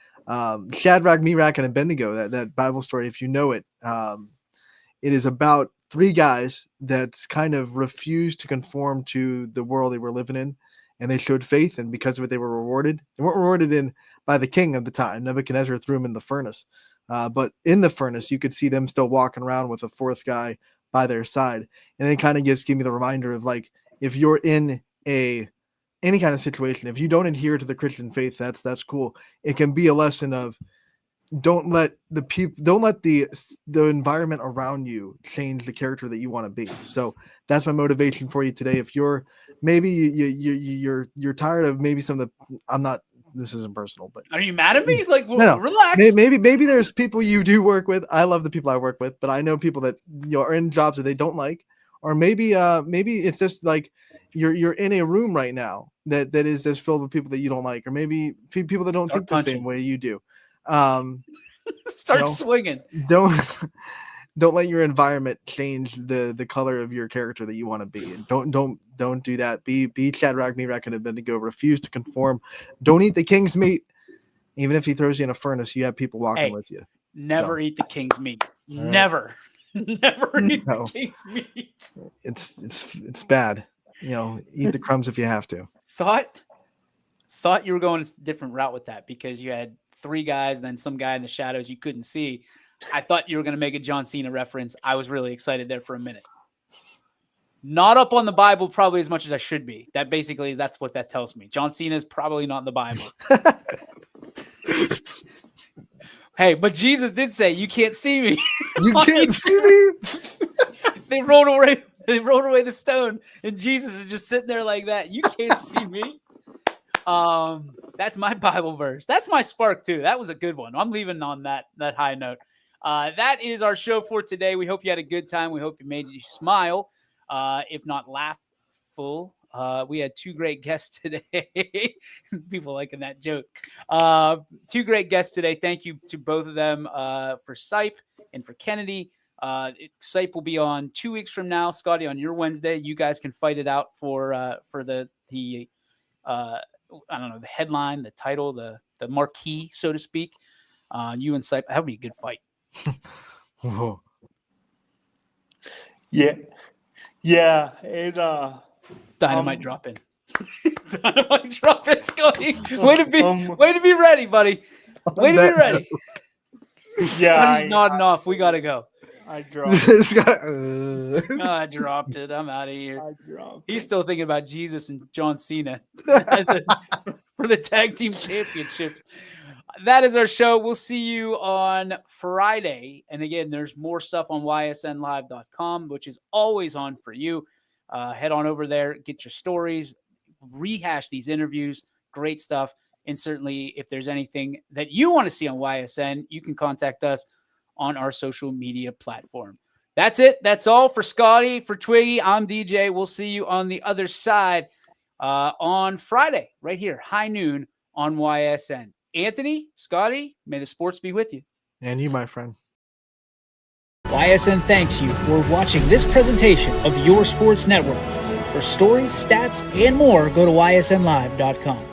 Shadrach, Meshach, and Abednego. That Bible story, if you know it, it is about three guys that kind of refused to conform to the world they were living in, and they showed faith, and because of it, they were rewarded. They weren't rewarded by the king of the time. Nebuchadnezzar threw them in the furnace. But in the furnace, you could see them still walking around with a fourth guy by their side. And it kind of give me the reminder of, like, if you're in any kind of situation, if you don't adhere to the Christian faith, that's cool. It can be a lesson of don't let the environment around you change the character that you want to be. So that's my motivation for you today. If you're maybe you're tired of maybe some of the, this isn't personal, but are you mad at me? Like, no. Relax. Maybe there's people you do work with. I love the people I work with, but I know people that are in jobs that they don't like, or maybe it's just like you're in a room right now that is just filled with people that you don't like, or maybe people that don't think the same way you do. Start swinging. Don't let your environment change the color of your character that you want to be. And don't do that. Be Shadrach, Meshach, and Abednego. Refuse to conform. Don't eat the king's meat. Even if he throws you in a furnace, you have people walking with you. Never eat the king's meat. Right. Never eat the king's meat. It's bad. Eat the crumbs if you have to. Thought you were going a different route with that because you had three guys and then some guy in the shadows you couldn't see. I thought you were going to make a John Cena reference. I was really excited there for a minute. Not up on the Bible probably as much as I should be. That's what that tells me. John Cena is probably not in the Bible. Hey, but Jesus did say, "You can't see me." You can't see me. They rolled away the stone, and Jesus is just sitting there like that. You can't see me. That's my Bible verse. That's my spark too. That was a good one. I'm leaving on that high note. That is our show for today. We hope you had a good time. We hope you made you smile, if not laugh full. We had two great guests today. People liking that joke. Two great guests today. Thank you to both of them for Sipe and for Kennedy. Sipe will be on 2 weeks from now. Scotty, on your Wednesday, you guys can fight it out for the I don't know, the headline, the title, the marquee, so to speak. You and Sipe, that would be a good fight. Yeah. It Dynamite drop in. Dynamite drop in, Scotty. Way to be ready, buddy. Way to be ready. Yeah, Scotty's nodding off. We gotta go. I dropped. This guy, I dropped it. I'm out of here. I dropped. He's it. still thinking about Jesus and John Cena for the tag team championships. That is our show. We'll see you on Friday. And again, there's more stuff on ysnlive.com, which is always on for you. Head on over there, get your stories, rehash these interviews. Great stuff. And certainly, if there's anything that you want to see on YSN, you can contact us on our social media platform. That's it. That's all for Scotty, for Twiggy. I'm DJ. We'll see you on the other side on Friday, right here, high noon on YSN. Anthony, Scotty, may the sports be with you. and you, my friend. YSN thanks you for watching this presentation of Your Sports Network. For stories, stats, and more, go to ysnlive.com.